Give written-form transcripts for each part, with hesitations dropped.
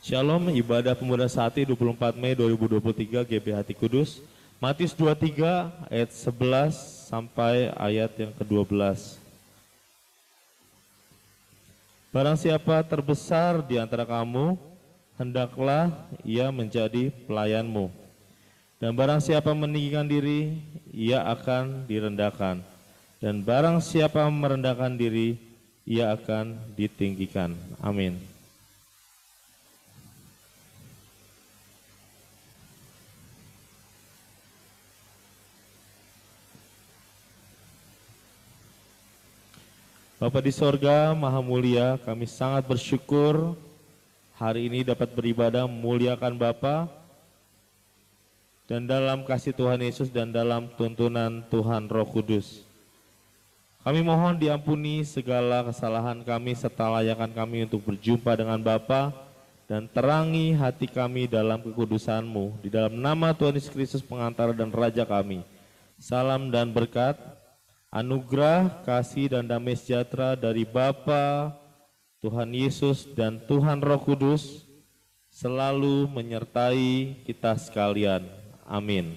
Shalom, ibadah pemuda Sati 24 Mei 2023 GBH Hati Kudus. Matius 23 ayat 11 sampai ayat yang ke-12. Barang siapa terbesar di antara kamu, hendaklah ia menjadi pelayanmu. Dan barang siapa meninggikan diri, ia akan direndahkan. Dan barang siapa merendahkan diri, ia akan ditinggikan. Amin. Bapa di sorga, Maha Mulia, kami sangat bersyukur hari ini dapat beribadah memuliakan Bapa dan dalam kasih Tuhan Yesus dan dalam tuntunan Tuhan Roh Kudus. Kami mohon diampuni segala kesalahan kami serta layakan kami untuk berjumpa dengan Bapa dan terangi hati kami dalam kekudusan-Mu. Di dalam nama Tuhan Yesus Kristus pengantara dan Raja kami. Salam dan berkat, anugerah, kasih dan damai sejahtera dari Bapa, Tuhan Yesus dan Tuhan Roh Kudus selalu menyertai kita sekalian. Amin.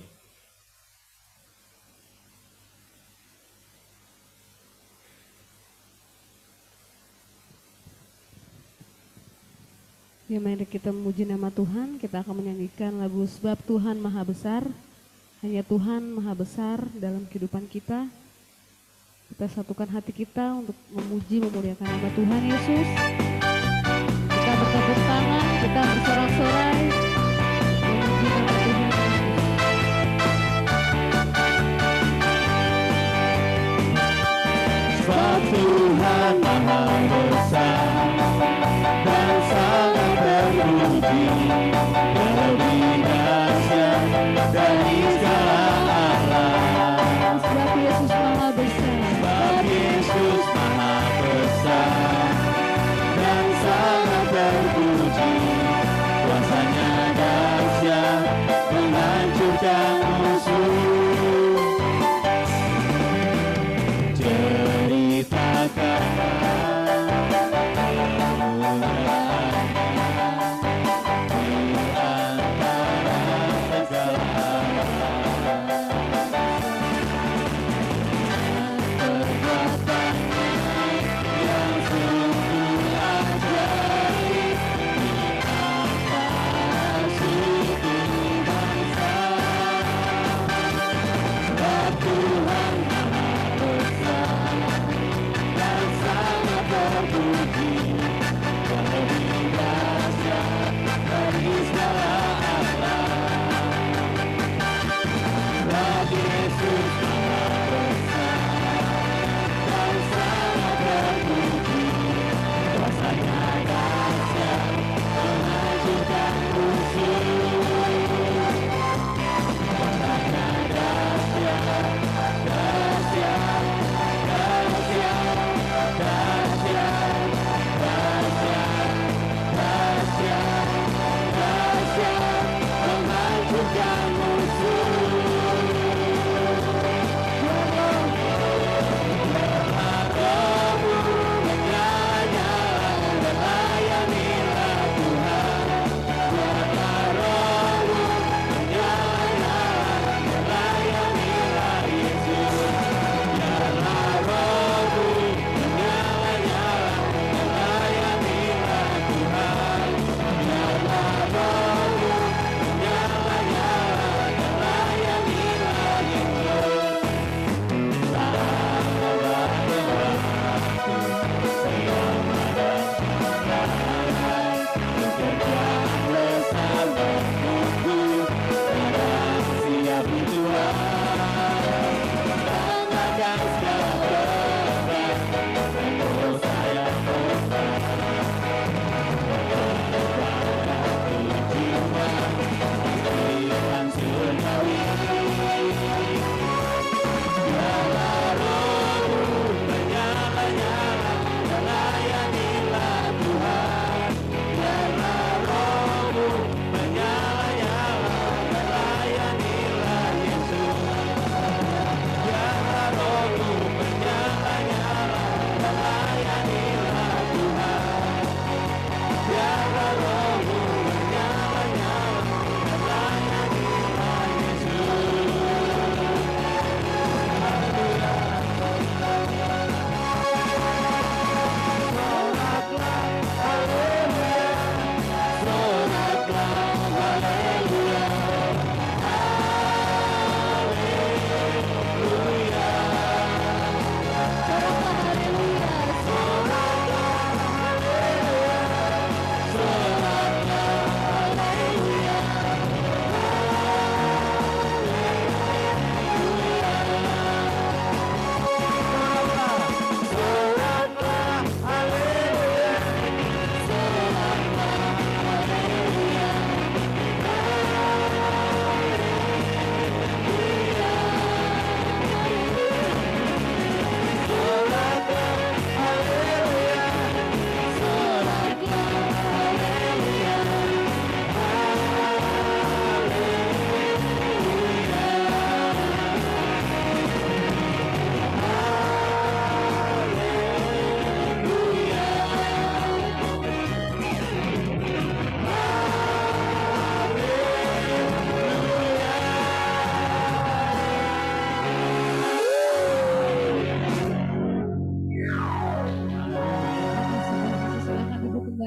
Ya, mari kita memuji nama Tuhan. Kita akan menyanyikan lagu Sebab Tuhan Maha Besar. Hanya Tuhan Maha Besar dalam kehidupan kita. Kita satukan hati kita untuk memuji, memuliakan nama Tuhan Yesus. Kita bertepuk tangan, kita bersorak-sorai, memuji nama Tuhan Yesus. Sebab Tuhan Maha Besar dan sangat terpuji, lebih dahsyat dari segala alam. Sebab Yesus Maha Besar. Yesus Maha Besar dan sangat terpuji, kuasanya dahsyat menghancurkan musuh. Ceritakan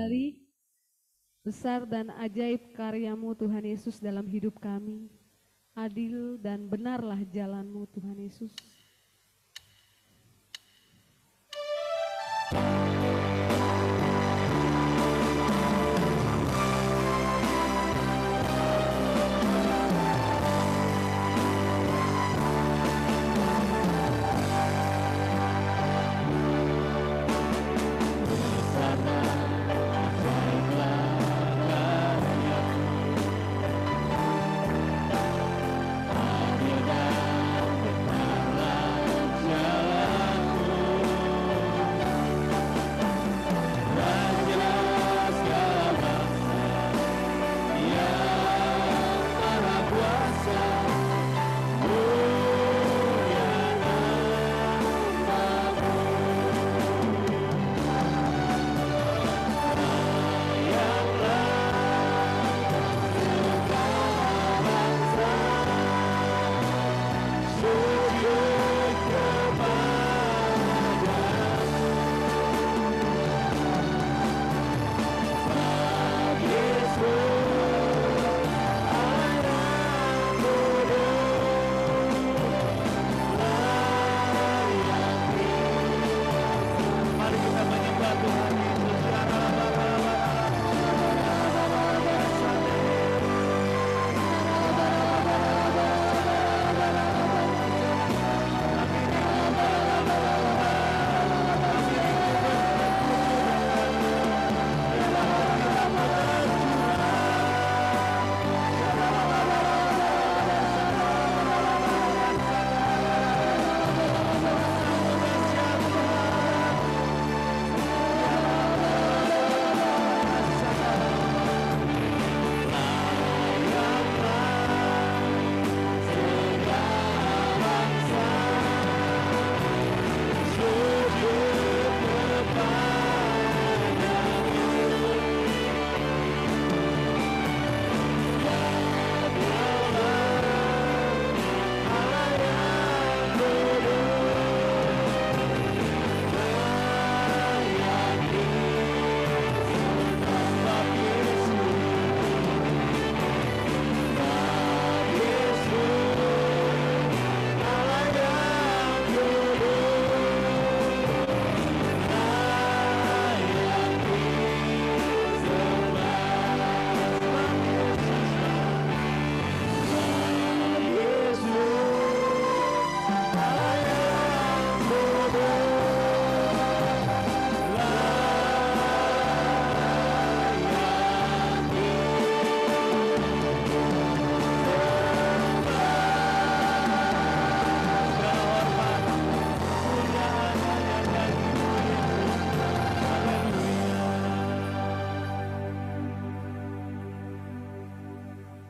kembali. Besar dan ajaib karya-Mu Tuhan Yesus dalam hidup kami. Adil dan benarlah jalan-Mu Tuhan Yesus.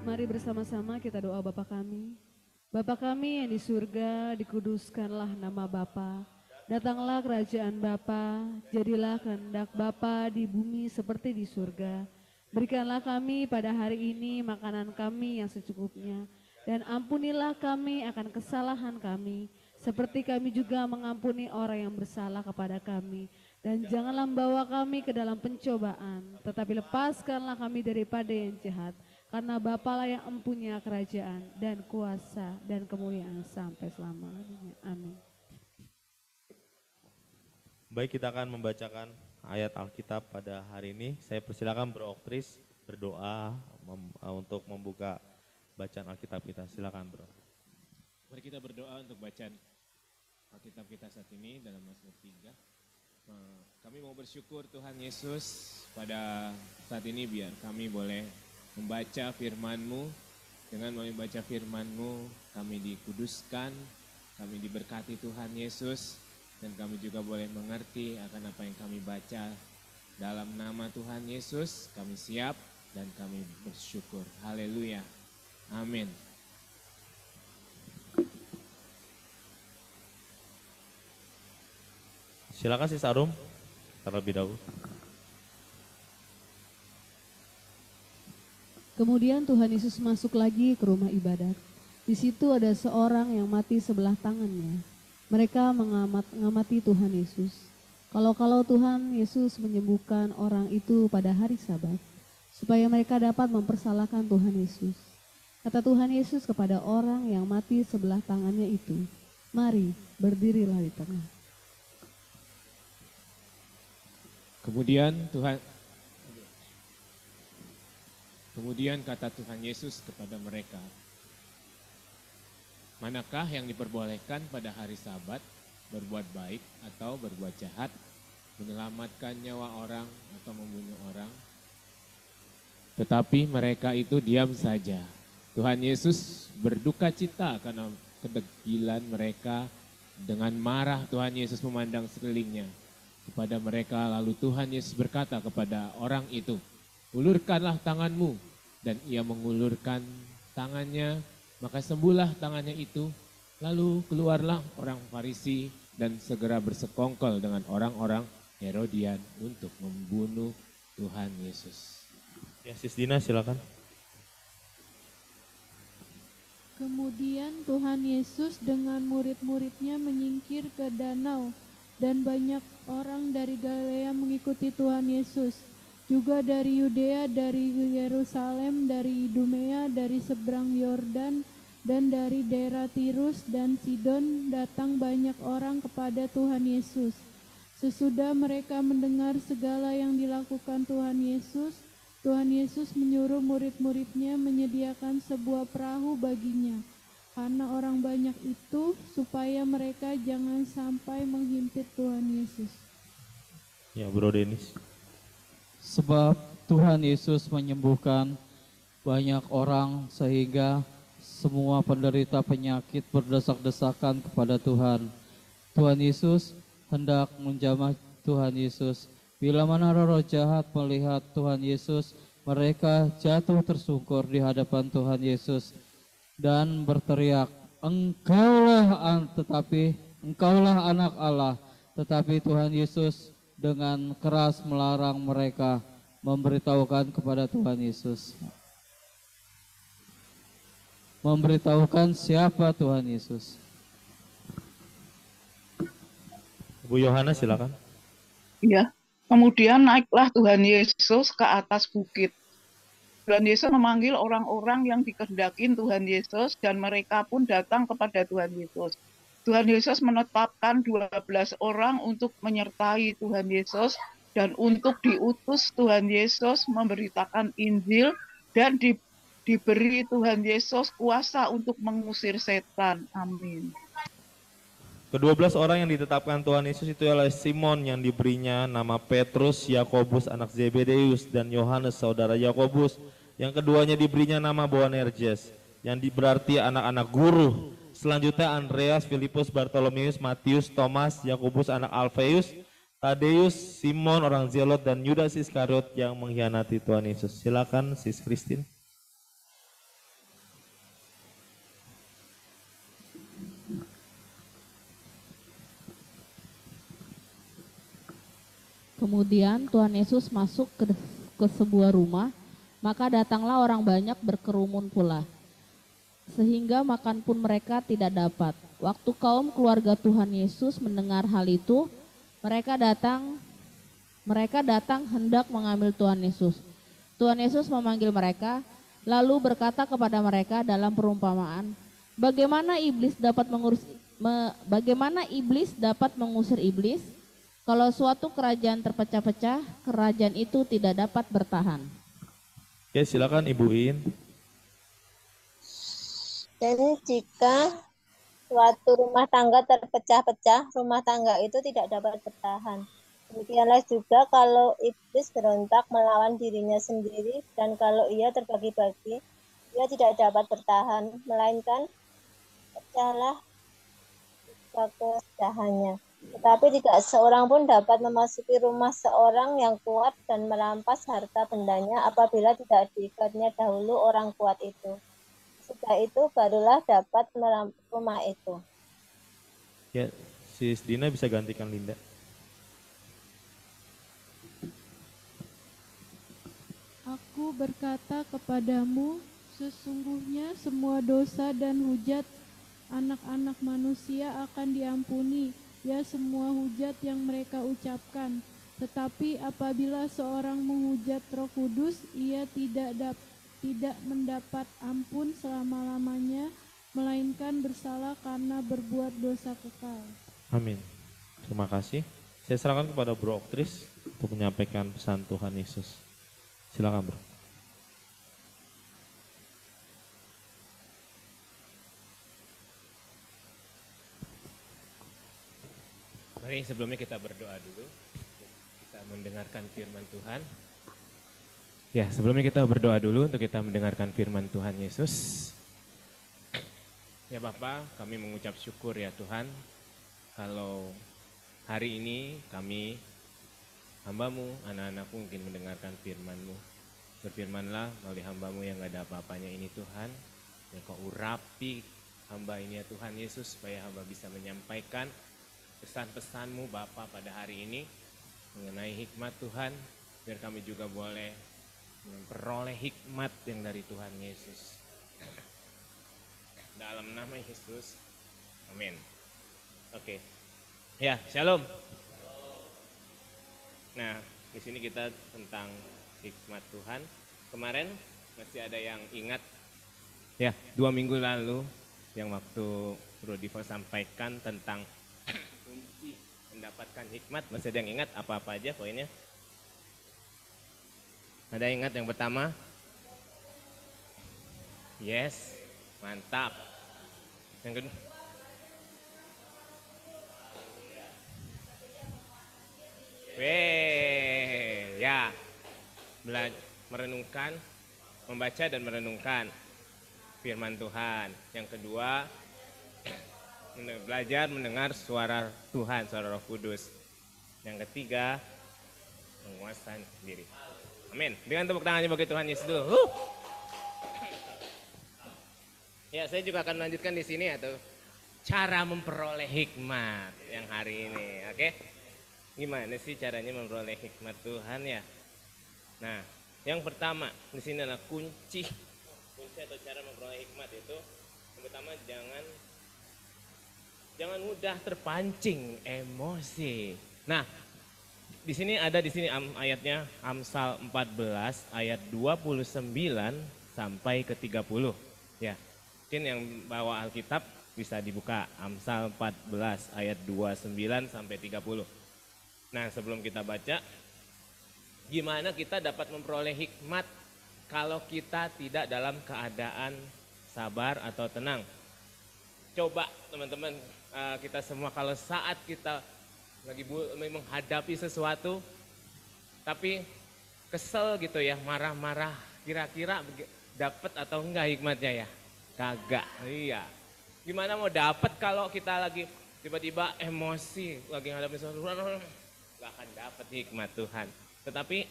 Mari bersama-sama kita doa Bapa kami. Bapa kami yang di surga, dikuduskanlah nama Bapa. Datanglah kerajaan Bapa, jadilah kehendak Bapa di bumi seperti di surga. Berikanlah kami pada hari ini makanan kami yang secukupnya. Dan ampunilah kami akan kesalahan kami, seperti kami juga mengampuni orang yang bersalah kepada kami. Dan janganlah membawa kami ke dalam pencobaan, tetapi lepaskanlah kami daripada yang jahat. Karena Bapalah yang empunya kerajaan dan kuasa dan kemuliaan sampai selama-lamanya. Amin. Baik, kita akan membacakan ayat Alkitab pada hari ini. Saya persilakan Bro Oktris berdoa untuk membuka bacaan Alkitab kita. Silakan Bro. Mari kita berdoa untuk bacaan Alkitab kita saat ini dalam Mazmur 3. Kami mau bersyukur Tuhan Yesus pada saat ini biar kami boleh membaca firman-Mu. Dengan membaca firman-Mu kami dikuduskan, kami diberkati Tuhan Yesus, dan kami juga boleh mengerti akan apa yang kami baca. Dalam nama Tuhan Yesus kami siap dan kami bersyukur. Haleluya. Amin. Silakan Sis Arum terlebih dahulu. Kemudian Tuhan Yesus masuk lagi ke rumah ibadat. Di situ ada seorang yang mati sebelah tangannya. Mereka mengamati Tuhan Yesus. Kalau Tuhan Yesus menyembuhkan orang itu pada hari Sabat, supaya mereka dapat mempersalahkan Tuhan Yesus. Kata Tuhan Yesus kepada orang yang mati sebelah tangannya itu, "Mari, berdirilah di tengah." Kemudian kata Tuhan Yesus kepada mereka, "Manakah yang diperbolehkan pada hari Sabat, berbuat baik atau berbuat jahat, menyelamatkan nyawa orang atau membunuh orang?" Tetapi mereka itu diam saja. Tuhan Yesus berduka cita karena kedegilan mereka. Dengan marah Tuhan Yesus memandang sekelilingnya kepada mereka. Lalu Tuhan Yesus berkata kepada orang itu, "Ulurkanlah tanganmu." Dan ia mengulurkan tangannya, maka sembuhlah tangannya itu. Lalu keluarlah orang Farisi dan segera bersekongkol dengan orang-orang Herodian untuk membunuh Tuhan Yesus. Ya, Sis Dina silakan. Kemudian Tuhan Yesus dengan murid-muridnya menyingkir ke danau, dan banyak orang dari Galilea mengikuti Tuhan Yesus. Juga dari Yudea, dari Yerusalem, dari Idumea, dari seberang Yordan, dan dari daerah Tirus dan Sidon datang banyak orang kepada Tuhan Yesus. Sesudah mereka mendengar segala yang dilakukan Tuhan Yesus menyuruh murid-muridnya menyediakan sebuah perahu baginya, karena orang banyak itu, supaya mereka jangan sampai menghimpit Tuhan Yesus. Ya, Bro Denis. Sebab Tuhan Yesus menyembuhkan banyak orang sehingga semua penderita penyakit berdesak-desakan kepada Tuhan. Tuhan Yesus hendak menjamah Tuhan Yesus. Bila mana roh jahat melihat Tuhan Yesus, mereka jatuh tersungkur di hadapan Tuhan Yesus dan berteriak, Engkaulah anak Allah." Tetapi Tuhan Yesus dengan keras melarang mereka memberitahukan kepada Tuhan Yesus. Memberitahukan siapa Tuhan Yesus. Bu Yohana silakan. Ya, kemudian naiklah Tuhan Yesus ke atas bukit. Tuhan Yesus memanggil orang-orang yang dikehendaki Tuhan Yesus, dan mereka pun datang kepada Tuhan Yesus. Tuhan Yesus menetapkan 12 orang untuk menyertai Tuhan Yesus dan untuk diutus Tuhan Yesus memberitakan Injil, dan diberi Tuhan Yesus kuasa untuk mengusir setan. Amin. Ke-12 orang yang ditetapkan Tuhan Yesus itu adalah Simon yang diberinya nama Petrus, Yakobus anak Zebedeus, dan Yohanes saudara Yakobus. Yang keduanya diberinya nama Boanerges, yang berarti anak-anak guru. Selanjutnya Andreas, Filipus, Bartolomeus, Matius, Thomas, Yakobus anak Alfeus, Tadeus, Simon orang Zelot, dan Yudas Iskariot yang mengkhianati Tuhan Yesus. Silakan Sis Christine. Kemudian Tuhan Yesus masuk ke sebuah rumah, maka datanglah orang banyak berkerumun pula, sehingga makan pun mereka tidak dapat. Waktu kaum keluarga Tuhan Yesus mendengar hal itu, mereka datang hendak mengambil Tuhan Yesus. Tuhan Yesus memanggil mereka, lalu berkata kepada mereka dalam perumpamaan, bagaimana iblis dapat mengusir iblis? Kalau suatu kerajaan terpecah-pecah, kerajaan itu tidak dapat bertahan. Oke, silakan Ibu In. Dan jika suatu rumah tangga terpecah-pecah, rumah tangga itu tidak dapat bertahan. Demikianlah juga kalau iblis berontak melawan dirinya sendiri, dan kalau ia terbagi-bagi, ia tidak dapat bertahan, melainkan pecahlah kesudahannya. Tetapi tidak seorang pun dapat memasuki rumah seorang yang kuat dan merampas harta bendanya apabila tidak diikatnya dahulu orang kuat itu. Setelah itu barulah dapat merampas rumah itu. Ya, Sis Dina bisa gantikan Linda. Aku berkata kepadamu, sesungguhnya semua dosa dan hujat anak-anak manusia akan diampuni ya semua hujat yang mereka ucapkan. Tetapi apabila seorang menghujat Roh Kudus, ia tidak mendapat ampun selama-lamanya, melainkan bersalah karena berbuat dosa kekal. Amin. Terima kasih. Saya serahkan kepada Bro Oktris untuk menyampaikan pesan Tuhan Yesus. Silakan, Bro. Mari sebelumnya kita berdoa dulu. Kita mendengarkan firman Tuhan. Ya, sebelumnya kita berdoa dulu untuk kita mendengarkan firman Tuhan Yesus. Ya Bapa, kami mengucap syukur ya Tuhan, kalau hari ini kami, hamba-Mu, anak-anak-Mu mungkin mendengarkan firman-Mu. Berfirmanlah melalui hamba-Mu yang gak ada apa-apanya ini Tuhan, yang Kau urapi hamba ini ya Tuhan Yesus, supaya hamba bisa menyampaikan pesan-pesan-Mu Bapa pada hari ini, mengenai hikmat Tuhan, biar kami juga boleh memperoleh hikmat yang dari Tuhan Yesus. Dalam nama Yesus, amin. Oke, ya shalom. Nah, di sini kita tentang hikmat Tuhan. Kemarin masih ada yang ingat, ya 2 minggu lalu yang waktu Bro Divo sampaikan tentang kunci mendapatkan hikmat. Masih ada yang ingat apa-apa aja poinnya? Ada yang ingat yang pertama? Yes, mantap. Yang kedua? Ya, merenungkan, membaca dan merenungkan firman Tuhan. Yang kedua, belajar mendengar suara Tuhan, suara Roh Kudus. Yang ketiga, menguasai diri. Amin. Dengan tepuk tangannya bagi Tuhan Yesus dulu. Ya, saya juga akan melanjutkan di sini atau cara memperoleh hikmat yang hari ini, oke? Gimana sih caranya memperoleh hikmat Tuhan ya? Nah, yang pertama di sini adalah kunci atau cara memperoleh hikmat itu yang pertama jangan mudah terpancing emosi. Nah, di sini ada ayatnya Amsal 14 ayat 29 sampai ke 30 ya. Mungkin yang bawa Alkitab bisa dibuka Amsal 14 ayat 29 sampai 30. Nah, sebelum kita baca, gimana kita dapat memperoleh hikmat kalau kita tidak dalam keadaan sabar atau tenang? Coba teman-teman, kita semua kalau saat kita lagi menghadapi sesuatu tapi kesel gitu ya, marah-marah, kira-kira dapat atau enggak hikmatnya ya? Kagak, iya. Gimana mau dapat kalau kita lagi tiba-tiba emosi, lagi ngadepin sesuatu, nggak akan dapat hikmat Tuhan. Tetapi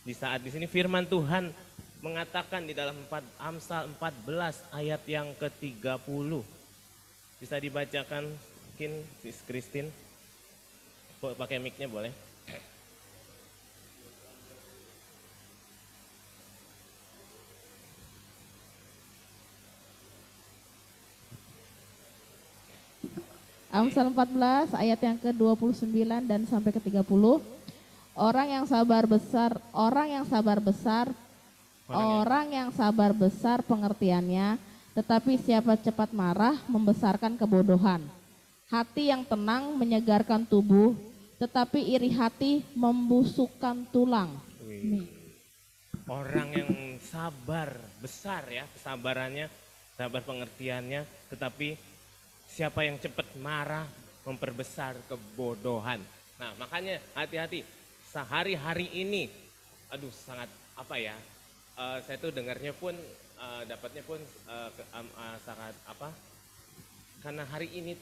di saat di sini firman Tuhan mengatakan di dalam Amsal 14 ayat yang ke-30. Bisa dibacakan mungkin Sis Christine, pakai mic-nya boleh. Amsal 14 ayat yang ke-29 dan sampai ke-30. Orang yang sabar besar pengertiannya, tetapi siapa cepat marah membesarkan kebodohan. Hati yang tenang menyegarkan tubuh, tetapi iri hati membusukkan tulang. Orang yang sabar besar ya, kesabarannya, sabar pengertiannya, tetapi siapa yang cepat marah memperbesar kebodohan. Nah, makanya hati-hati. Sehari-hari ini, sangat apa ya? Saya tuh dengarnya pun, dapatnya pun sangat apa? Karena hari ini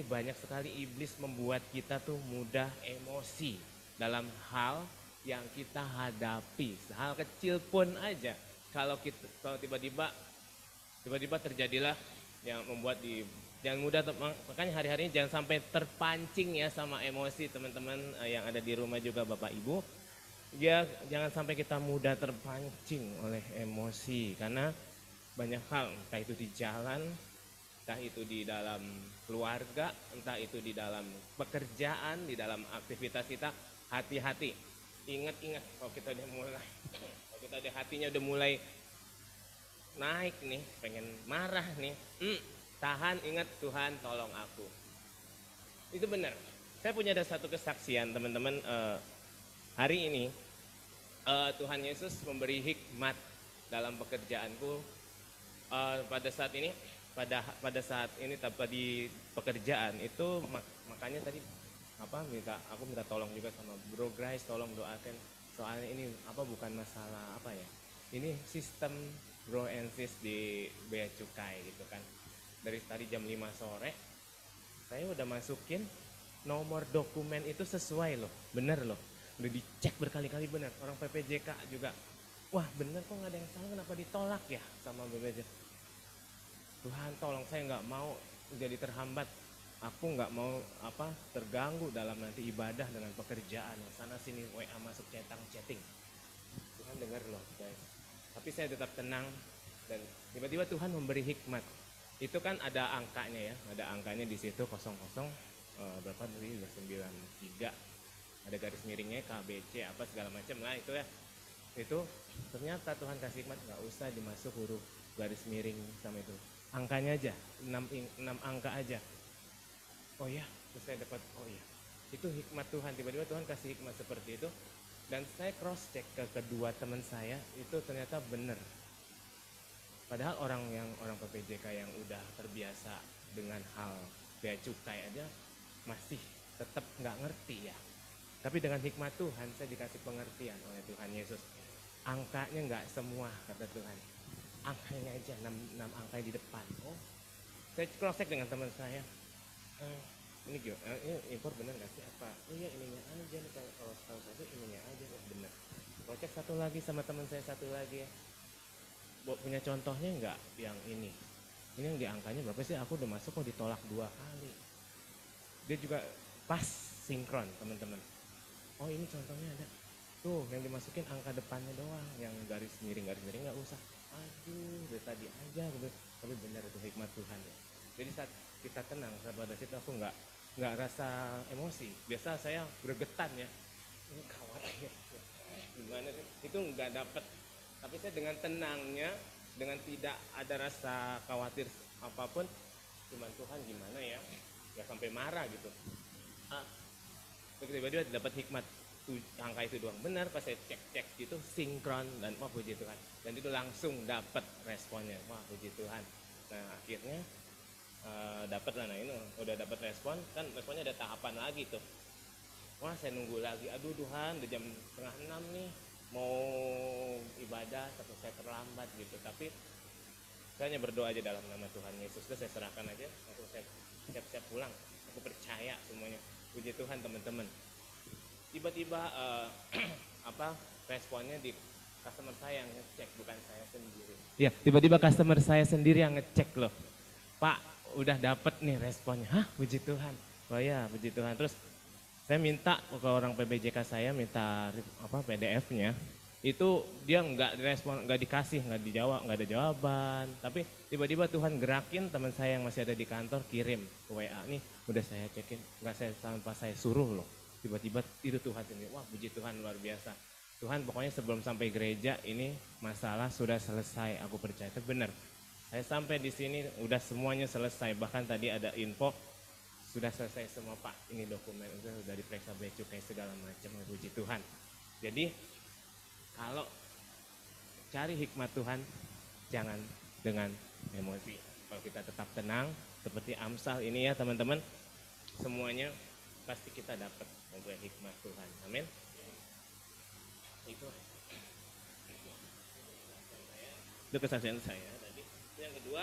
banyak sekali iblis membuat kita tuh mudah emosi dalam hal yang kita hadapi. Hal kecil pun aja. Kalau tiba-tiba terjadilah yang membuat jangan mudah, makanya hari-hari ini jangan sampai terpancing ya sama emosi teman-teman yang ada di rumah juga Bapak Ibu. Ya, jangan sampai kita mudah terpancing oleh emosi karena banyak hal, entah itu di jalan, entah itu di dalam keluarga, entah itu di dalam pekerjaan, di dalam aktivitas kita, hati-hati. Ingat-ingat kalau kita udah mulai, kalau kita udah hatinya udah mulai naik nih, pengen marah nih, tahan, ingat Tuhan tolong aku. Itu benar. Saya punya ada satu kesaksian teman-teman, hari ini Tuhan Yesus memberi hikmat dalam pekerjaanku. Pada saat ini di pekerjaan itu makanya tadi aku minta tolong juga sama Bro Grace, tolong doakan, soalnya ini bukan masalah ini sistem Bro and Sis di Bea Cukai gitu kan. Dari tadi jam 5 sore saya udah masukin nomor dokumen itu sesuai loh, bener loh, udah dicek berkali-kali bener. Orang PPJK juga, wah bener kok nggak ada yang salah, kenapa ditolak ya sama BPJK. Tuhan tolong, saya nggak mau jadi terhambat, aku nggak mau terganggu dalam nanti ibadah dengan pekerjaan yang sana sini WA masuk chatting. Tuhan dengar loh guys, tapi saya tetap tenang dan tiba-tiba Tuhan memberi hikmat. Itu kan ada angkanya ya, ada angkanya di situ 00 berapa tadi 93, ada garis miringnya KBC apa segala macam lah itu ya. Itu ternyata Tuhan kasih hikmat, nggak usah dimasuk huruf garis miring sama itu, angkanya aja 6 angka aja. Oh ya, terus saya dapat, oh iya itu hikmat Tuhan. Tiba-tiba Tuhan kasih hikmat seperti itu dan saya cross check ke kedua teman saya, itu ternyata benar. Padahal orang PPJK yang udah terbiasa dengan hal bea cukai aja masih tetap nggak ngerti ya. Tapi dengan hikmat Tuhan saya dikasih pengertian oleh Tuhan Yesus. Angkanya nggak semua kata Tuhan, angkanya aja 6 angka di depan. Oh, saya cross check dengan teman saya. Ini impor bener nggak sih apa? Oh iya ininya aja nih, kalau tahu saja ininya aja bener. Cross check satu lagi sama teman saya satu lagi ya. Punya contohnya nggak yang ini yang di angkanya berapa sih? Aku udah masuk kok ditolak 2 kali. Dia juga pas sinkron teman-teman. Oh ini contohnya ada tuh yang dimasukin angka depannya doang, yang garis miring nggak usah. Aduh dari tadi aja gitu. Tapi benar itu hikmat Tuhan ya. Jadi saat kita tenang pada situ aku nggak rasa emosi. Biasa saya gregetan ya, ini khawatir gimana sih, itu nggak dapet. Tapi saya dengan tenangnya, dengan tidak ada rasa khawatir apapun, cuman Tuhan gimana ya, nggak sampai marah gitu. Tiba-tiba dapat hikmat, angka itu doang benar. Pas saya cek gitu sinkron dan wah puji Tuhan, dan itu langsung dapat responnya, wah puji Tuhan. Nah akhirnya dapat lah, nah ini udah dapat respon, kan responnya ada tahapan lagi tuh. Wah saya nunggu lagi, aduh Tuhan udah jam 5:30 nih, mau ibadah tapi saya terlambat gitu. Tapi saya hanya berdoa aja dalam nama Tuhan Yesus, terus saya serahkan aja, langsung saya siap-siap pulang. Aku percaya semuanya, puji Tuhan teman-teman. Tiba-tiba responnya di customer saya yang ngecek, bukan saya sendiri. Ya, tiba-tiba customer saya sendiri yang ngecek loh. Pak, udah dapet nih responnya. Hah, puji Tuhan. Oh ya, puji Tuhan. Terus saya minta ke orang PPJK saya, minta PDF-nya. Itu dia nggak direspon, nggak dikasih, nggak dijawab, nggak ada jawaban. Tapi tiba-tiba Tuhan gerakin teman saya yang masih ada di kantor, kirim ke WA, nih udah saya cekin, nggak saya tanpa saya suruh loh. Tiba-tiba itu Tuhan sendiri. Wah puji Tuhan luar biasa. Tuhan pokoknya sebelum sampai gereja ini masalah sudah selesai, aku percaya itu benar. Saya sampai di sini udah semuanya selesai, bahkan tadi ada info sudah selesai semua Pak, ini dokumen udah diperiksa bea cukai segala macam, puji Tuhan. Jadi kalau cari hikmat Tuhan jangan dengan emosi. Kalau kita tetap tenang seperti Amsal ini ya teman-teman, semuanya pasti kita dapat oleh hikmat Tuhan. Amin. Itu kesaksian saya tadi. Yang kedua,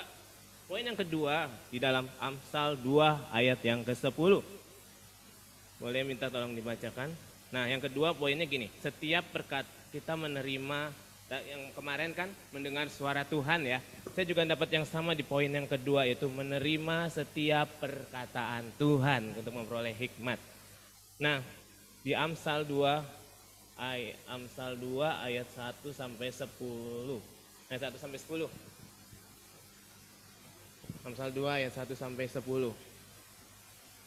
poin yang kedua di dalam Amsal 2 ayat yang ke-10. Boleh minta tolong dibacakan. Nah yang kedua poinnya gini, setiap kita menerima, yang kemarin kan mendengar suara Tuhan ya. Saya juga dapat yang sama di poin yang kedua, yaitu menerima setiap perkataan Tuhan untuk memperoleh hikmat. Nah di Amsal 2 ayat 1 sampai 10. Ayat 1 sampai 10. Amsal 2 ayat 1 sampai 10.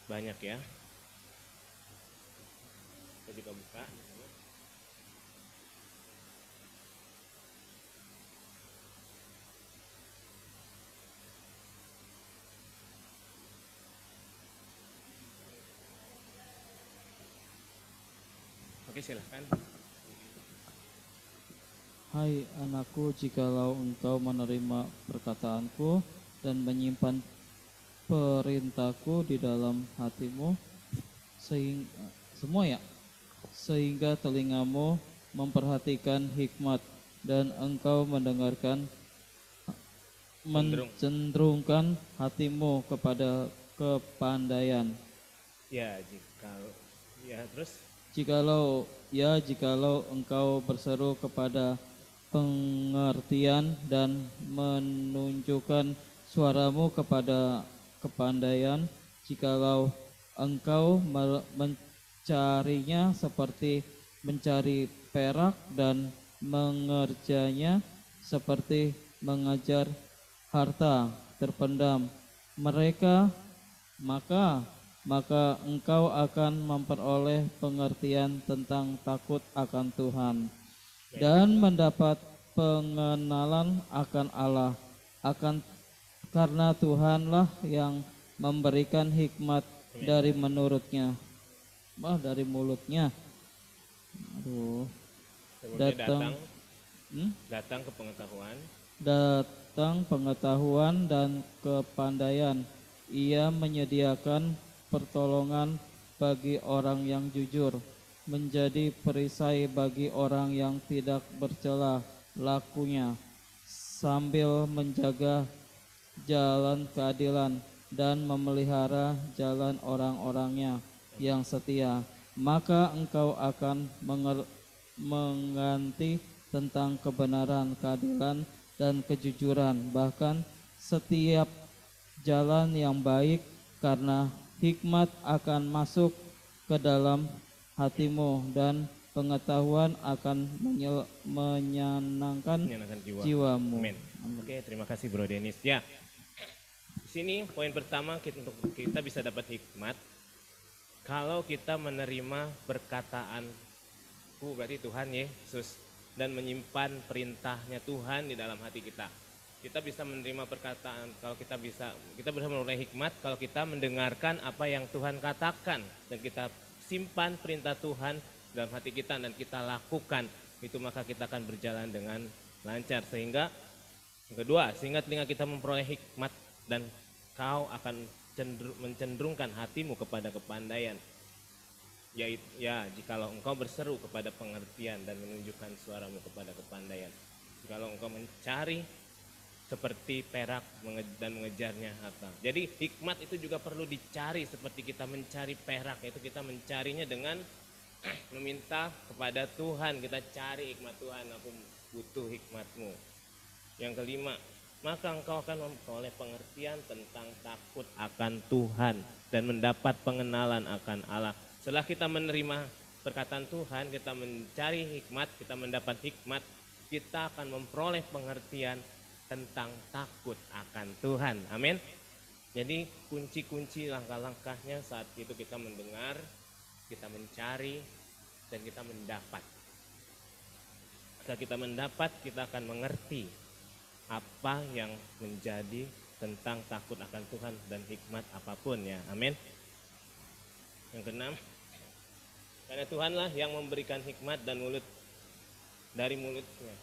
Banyak ya. Kita juga buka. Oke, silahkan. Hai anakku, jikalau engkau menerima perkataanku dan menyimpan perintahku di dalam hatimu, sehingga telingamu memperhatikan hikmat dan engkau mendengarkan, mencenderungkan hatimu kepada kepandaian. Terus jikalau engkau berseru kepada pengertian dan menunjukkan suaramu kepada kepandaian, jikalau engkau mencarinya seperti mencari perak dan mengerjanya seperti mengejar harta terpendam maka engkau akan memperoleh pengertian tentang takut akan Tuhan dan mendapat pengenalan akan Allah, karena Tuhanlah yang memberikan hikmat dari mulutnya. Datang pengetahuan dan kepandaian. Ia menyediakan pertolongan bagi orang yang jujur, menjadi perisai bagi orang yang tidak bercela lakunya, sambil menjaga jalan keadilan dan memelihara jalan orang-orangnya yang setia. Maka engkau akan menganti tentang kebenaran, keadilan, dan kejujuran, bahkan setiap jalan yang baik, karena hikmat akan masuk ke dalam hatimu dan pengetahuan akan menyenangkan jiwamu. Amin. Oke, terima kasih Bro Denis. Ya, di sini poin pertama untuk kita bisa dapat hikmat kalau kita menerima perkataanku, berarti Tuhan Yesus, dan menyimpan perintahnya Tuhan di dalam hati kita. Kita bisa menerima perkataan kalau kita bisa memperoleh hikmat kalau kita mendengarkan apa yang Tuhan katakan dan kita simpan perintah Tuhan dalam hati kita dan kita lakukan itu, maka kita akan berjalan dengan lancar. Sehingga yang kedua, sehingga telinga kita memperoleh hikmat dan kau akan mencenderungkan hatimu kepada kepandaian. Jikalau engkau berseru kepada pengertian dan menunjukkan suaramu kepada kepandaian. Jikalau engkau mencari seperti perak dan mengejarnya harta. Jadi hikmat itu juga perlu dicari seperti kita mencari perak, yaitu kita mencarinya dengan meminta kepada Tuhan. Kita cari hikmat Tuhan, aku butuh hikmatmu. Yang kelima, maka engkau akan memperoleh pengertian tentang takut akan Tuhan dan mendapat pengenalan akan Allah. Setelah kita menerima perkataan Tuhan, kita mencari hikmat, kita mendapat hikmat, kita akan memperoleh pengertian tentang takut akan Tuhan. Amin. Jadi kunci-kunci langkah-langkahnya saat itu kita mendengar, kita mencari, dan kita mendapat. Saat kita mendapat, kita akan mengerti apa yang menjadi tentang takut akan Tuhan dan hikmat apapun ya. Amin. Yang keenam, karena Tuhanlah yang memberikan hikmat dan dari mulutnya.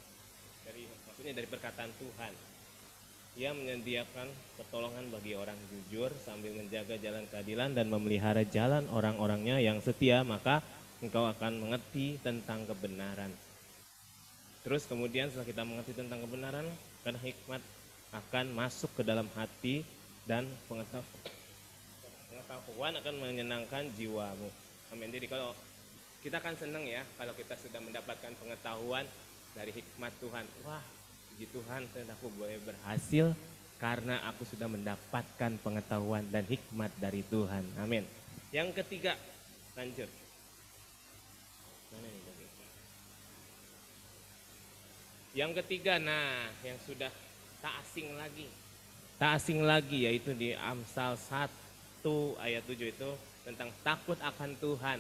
Maksudnya dari perkataan Tuhan. Ia menyediakan pertolongan bagi orang jujur sambil menjaga jalan keadilan dan memelihara jalan orang-orangnya yang setia, maka engkau akan mengerti tentang kebenaran. Terus kemudian setelah kita mengerti tentang kebenaran, karena hikmat akan masuk ke dalam hati dan pengetahuan akan menyenangkan jiwamu. Amin. Jadi kalau kita akan senang ya kalau kita sudah mendapatkan pengetahuan dari hikmat Tuhan. Wah, puji Tuhan, aku boleh berhasil karena aku sudah mendapatkan pengetahuan dan hikmat dari Tuhan. Amin. Yang ketiga, lanjut. Yang ketiga, yang sudah tak asing lagi. tak asing lagi, yaitu di Amsal 1 ayat 7 itu tentang takut akan Tuhan.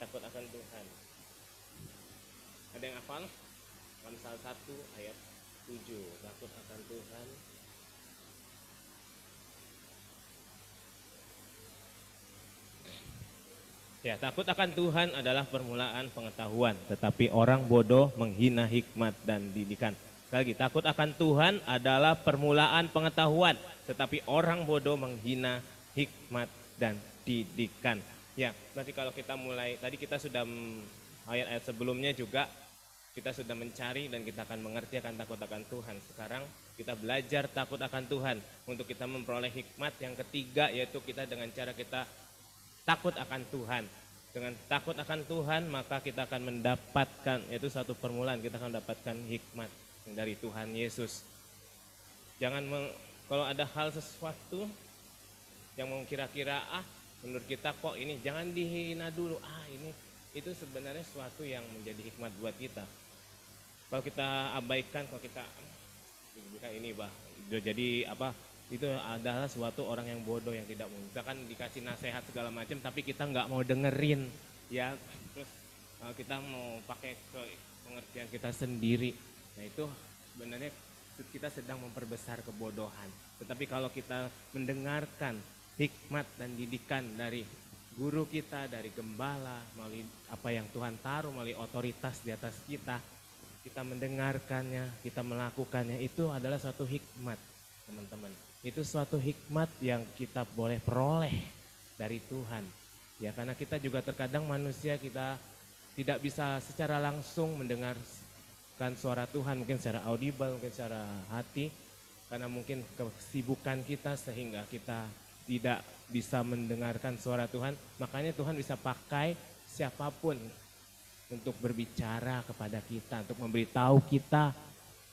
Takut akan Tuhan. Ada yang hafal? Amsal 1 ayat 7, takut akan Tuhan. Ya, takut akan Tuhan adalah permulaan pengetahuan, tetapi orang bodoh menghina hikmat dan didikan. Sekali lagi, takut akan Tuhan adalah permulaan pengetahuan, tetapi orang bodoh menghina hikmat dan didikan. Ya, berarti kalau kita mulai, tadi kita sudah ayat-ayat sebelumnya juga, kita sudah mencari dan kita akan mengerti akan takut akan Tuhan. Sekarang kita belajar takut akan Tuhan untuk kita memperoleh hikmat yang ketiga, yaitu kita dengan cara kita takut akan Tuhan. Dengan takut akan Tuhan maka kita akan mendapatkan, yaitu satu permulaan, kita akan mendapatkan hikmat dari Tuhan Yesus. Jangan kalau ada hal sesuatu yang mau kira-kira menurut kita kok ini, jangan dihina dulu. Ini itu sebenarnya sesuatu yang menjadi hikmat buat kita. Kalau kita abaikan, kalau kita ini jadi itu adalah suatu orang yang bodoh yang tidak mau. Misalkan dikasih nasihat segala macam tapi kita nggak mau dengerin, ya. Terus kita mau pakai pengertian kita sendiri. Nah, itu sebenarnya kita sedang memperbesar kebodohan. Tetapi kalau kita mendengarkan hikmat dan didikan dari guru kita, dari gembala, melalui apa yang Tuhan taruh, melalui otoritas di atas kita mendengarkannya, kita melakukannya, itu adalah suatu hikmat, teman-teman. Itu suatu hikmat yang kita boleh peroleh dari Tuhan. Ya, karena kita juga terkadang manusia, kita tidak bisa secara langsung mendengarkan suara Tuhan, mungkin secara audible, mungkin secara hati, karena mungkin kesibukan kita sehingga kita tidak bisa mendengarkan suara Tuhan. Makanya Tuhan bisa pakai siapapun untuk berbicara kepada kita, untuk memberitahu kita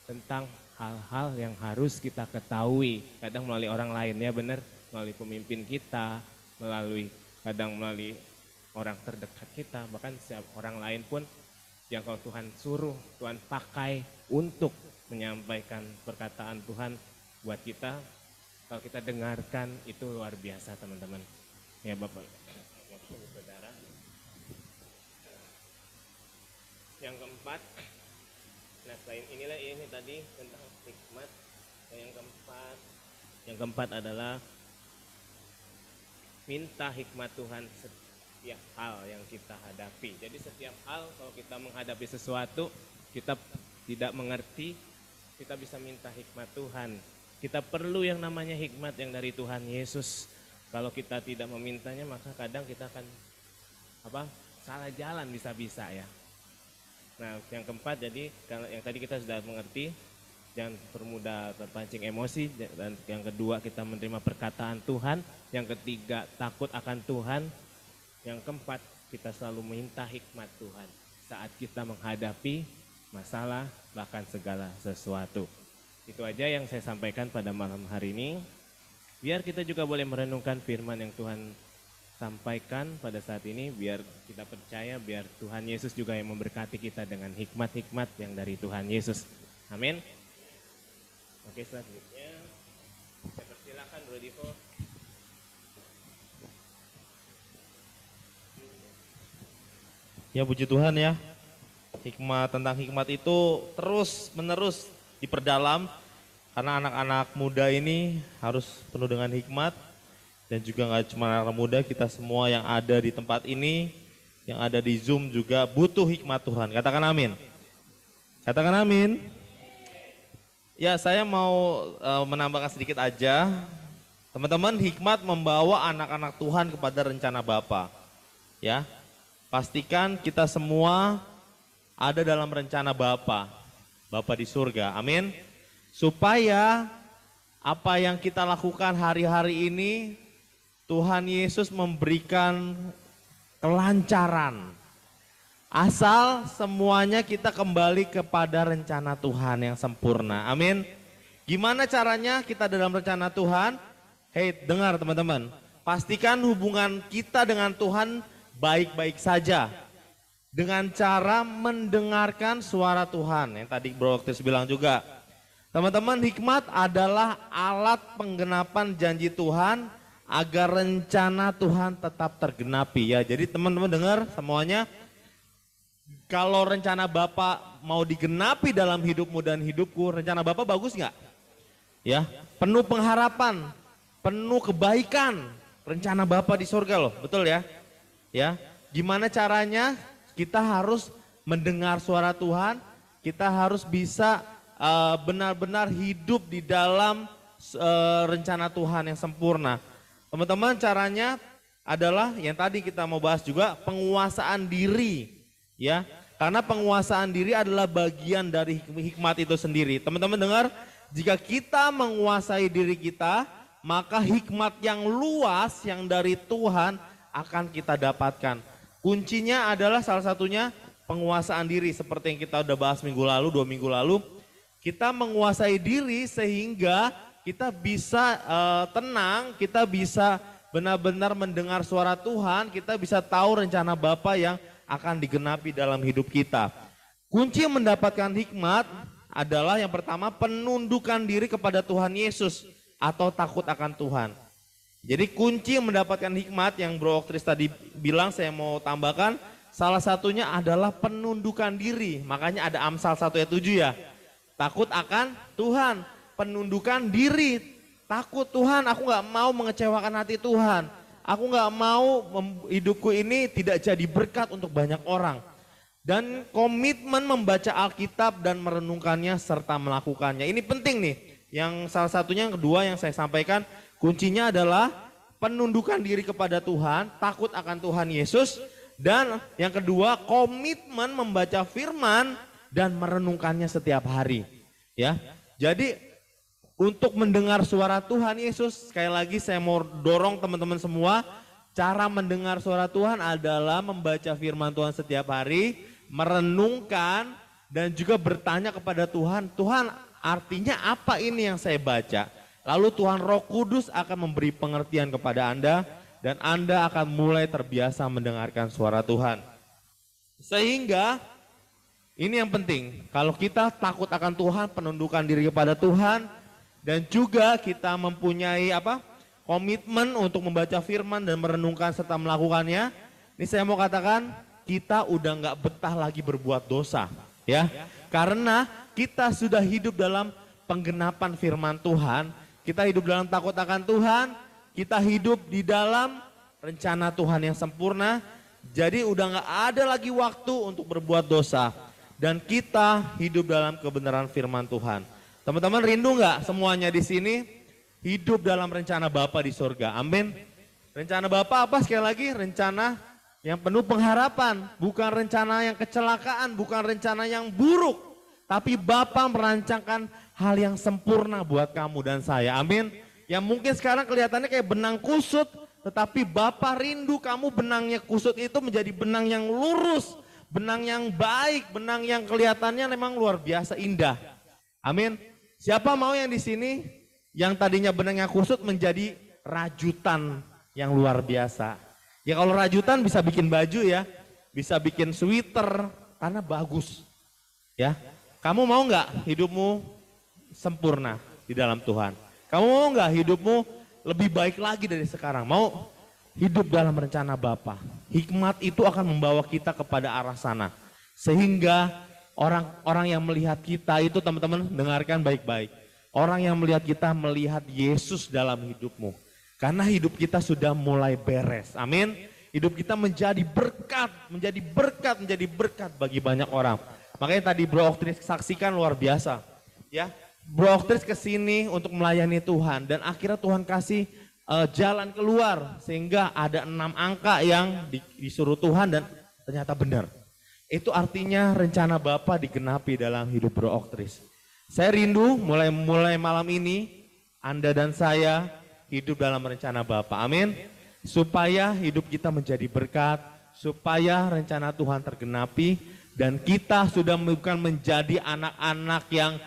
tentang hal-hal yang harus kita ketahui. Kadang melalui orang lain, ya benar, melalui pemimpin kita, kadang melalui orang terdekat kita, bahkan siapa orang lain pun yang kalau Tuhan suruh, Tuhan pakai untuk menyampaikan perkataan Tuhan buat kita. Kalau kita dengarkan, itu luar biasa, teman-teman. Ya Bapak, Saudara. Yang keempat, nah selain ini tadi tentang hikmat. Yang keempat adalah minta hikmat Tuhan setiap hal yang kita hadapi. Jadi setiap hal kalau kita menghadapi sesuatu, kita tidak mengerti, kita bisa minta hikmat Tuhan. Kita perlu yang namanya hikmat yang dari Tuhan Yesus. Kalau kita tidak memintanya, maka kadang kita akan salah jalan bisa-bisa, ya. Nah, yang keempat, jadi yang tadi kita sudah mengerti, jangan permudah terpancing emosi. Dan yang kedua, kita menerima perkataan Tuhan. Yang ketiga, takut akan Tuhan. Yang keempat, kita selalu minta hikmat Tuhan saat kita menghadapi masalah, bahkan segala sesuatu. Itu aja yang saya sampaikan pada malam hari ini. Biar kita juga boleh merenungkan firman yang Tuhan sampaikan pada saat ini, biar kita percaya, biar Tuhan Yesus juga yang memberkati kita dengan hikmat-hikmat yang dari Tuhan Yesus. Amin. Oke, selanjutnya saya persilakan Bro Divo. Ya, puji Tuhan ya. Tentang hikmat itu terus menerus diperdalam, karena anak-anak muda ini harus penuh dengan hikmat. Dan juga nggak cuma anak muda, kita semua yang ada di tempat ini, yang ada di Zoom juga butuh hikmat Tuhan. Katakan amin. Katakan amin. Ya, saya mau menambahkan sedikit aja. Teman-teman, hikmat membawa anak-anak Tuhan kepada rencana Bapa. Ya, pastikan kita semua ada dalam rencana Bapa di surga. Amin. Supaya apa yang kita lakukan hari-hari ini, Tuhan Yesus memberikan kelancaran. Asal semuanya kita kembali kepada rencana Tuhan yang sempurna. Amin. Gimana caranya kita dalam rencana Tuhan? Hei, dengar teman-teman. Pastikan hubungan kita dengan Tuhan baik-baik saja. Dengan cara mendengarkan suara Tuhan. Yang tadi Bro Oktis bilang juga. Teman-teman, hikmat adalah alat penggenapan janji Tuhan agar rencana Tuhan tetap tergenapi ya. Jadi teman-teman dengar semuanya, kalau rencana Bapa mau digenapi dalam hidupmu dan hidupku, rencana Bapa bagus nggak? Ya, penuh pengharapan, penuh kebaikan, rencana Bapa di surga loh, betul ya? Ya, gimana caranya? Kita harus mendengar suara Tuhan, kita harus bisa benar-benar hidup di dalam rencana Tuhan yang sempurna. Teman-teman, caranya adalah yang tadi kita mau bahas juga, penguasaan diri. Ya, karena penguasaan diri adalah bagian dari hikmat itu sendiri. Teman-teman dengar, jika kita menguasai diri kita, maka hikmat yang luas yang dari Tuhan akan kita dapatkan. Kuncinya adalah salah satunya penguasaan diri, seperti yang kita udah bahas minggu lalu, 2 minggu lalu. Kita menguasai diri sehingga kita bisa tenang, kita bisa benar-benar mendengar suara Tuhan, kita bisa tahu rencana Bapa yang akan digenapi dalam hidup kita. Kunci mendapatkan hikmat adalah yang pertama, penundukan diri kepada Tuhan Yesus atau takut akan Tuhan. Jadi kunci mendapatkan hikmat yang Bro Oktris tadi bilang, saya mau tambahkan, salah satunya adalah penundukan diri. Makanya ada Amsal 1 ayat 7 ya. Takut akan Tuhan, penundukan diri. Takut Tuhan, aku gak mau mengecewakan hati Tuhan. Aku gak mau hidupku ini tidak jadi berkat untuk banyak orang. Dan komitmen membaca Alkitab dan merenungkannya serta melakukannya. Ini penting nih, yang salah satunya yang kedua yang saya sampaikan, kuncinya adalah penundukan diri kepada Tuhan, takut akan Tuhan Yesus. Dan yang kedua, komitmen membaca firman dan merenungkannya setiap hari. Ya, jadi untuk mendengar suara Tuhan Yesus, sekali lagi saya mau dorong teman-teman semua, cara mendengar suara Tuhan adalah membaca firman Tuhan setiap hari, merenungkan dan juga bertanya kepada Tuhan, Tuhan artinya apa ini yang saya baca? Lalu Tuhan Roh Kudus akan memberi pengertian kepada Anda dan Anda akan mulai terbiasa mendengarkan suara Tuhan. Sehingga ini yang penting, kalau kita takut akan Tuhan, penundukan diri kepada Tuhan, dan juga kita mempunyai komitmen untuk membaca firman dan merenungkan serta melakukannya. Ini saya mau katakan, kita udah nggak betah lagi berbuat dosa, ya. Karena kita sudah hidup dalam penggenapan firman Tuhan, kita hidup dalam takut akan Tuhan, kita hidup di dalam rencana Tuhan yang sempurna. Jadi udah nggak ada lagi waktu untuk berbuat dosa. Dan kita hidup dalam kebenaran firman Tuhan. Teman-teman rindu nggak semuanya di sini hidup dalam rencana Bapa di surga? Amin. Rencana Bapa apa sekali lagi? Rencana yang penuh pengharapan. Bukan rencana yang kecelakaan, bukan rencana yang buruk. Tapi Bapa merancangkan hal yang sempurna buat kamu dan saya. Amin. Yang mungkin sekarang kelihatannya kayak benang kusut. Tetapi Bapa rindu kamu benangnya kusut itu menjadi benang yang lurus. Benang yang baik, benang yang kelihatannya memang luar biasa indah. Amin. Siapa mau yang di sini yang tadinya benangnya kusut menjadi rajutan yang luar biasa? Ya kalau rajutan bisa bikin baju ya, bisa bikin sweater karena bagus. Ya, kamu mau nggak hidupmu sempurna di dalam Tuhan? Kamu mau nggak hidupmu lebih baik lagi dari sekarang? Mau hidup dalam rencana Bapa? Hikmat itu akan membawa kita kepada arah sana. Sehingga orang-orang yang melihat kita itu, teman-teman dengarkan baik-baik. Orang yang melihat kita melihat Yesus dalam hidupmu. Karena hidup kita sudah mulai beres. Amin. Hidup kita menjadi berkat, menjadi berkat bagi banyak orang. Makanya tadi Bro Oktris saksikan luar biasa. Ya, Bro Oktris kesini untuk melayani Tuhan. Dan akhirnya Tuhan kasih jalan keluar sehingga ada 6 angka yang disuruh Tuhan dan ternyata benar. Itu artinya rencana Bapa digenapi dalam hidup Bro Oktris. Saya rindu mulai malam ini Anda dan saya hidup dalam rencana Bapa. Amin. Supaya hidup kita menjadi berkat, supaya rencana Tuhan tergenapi dan kita sudah bukan menjadi anak-anak yang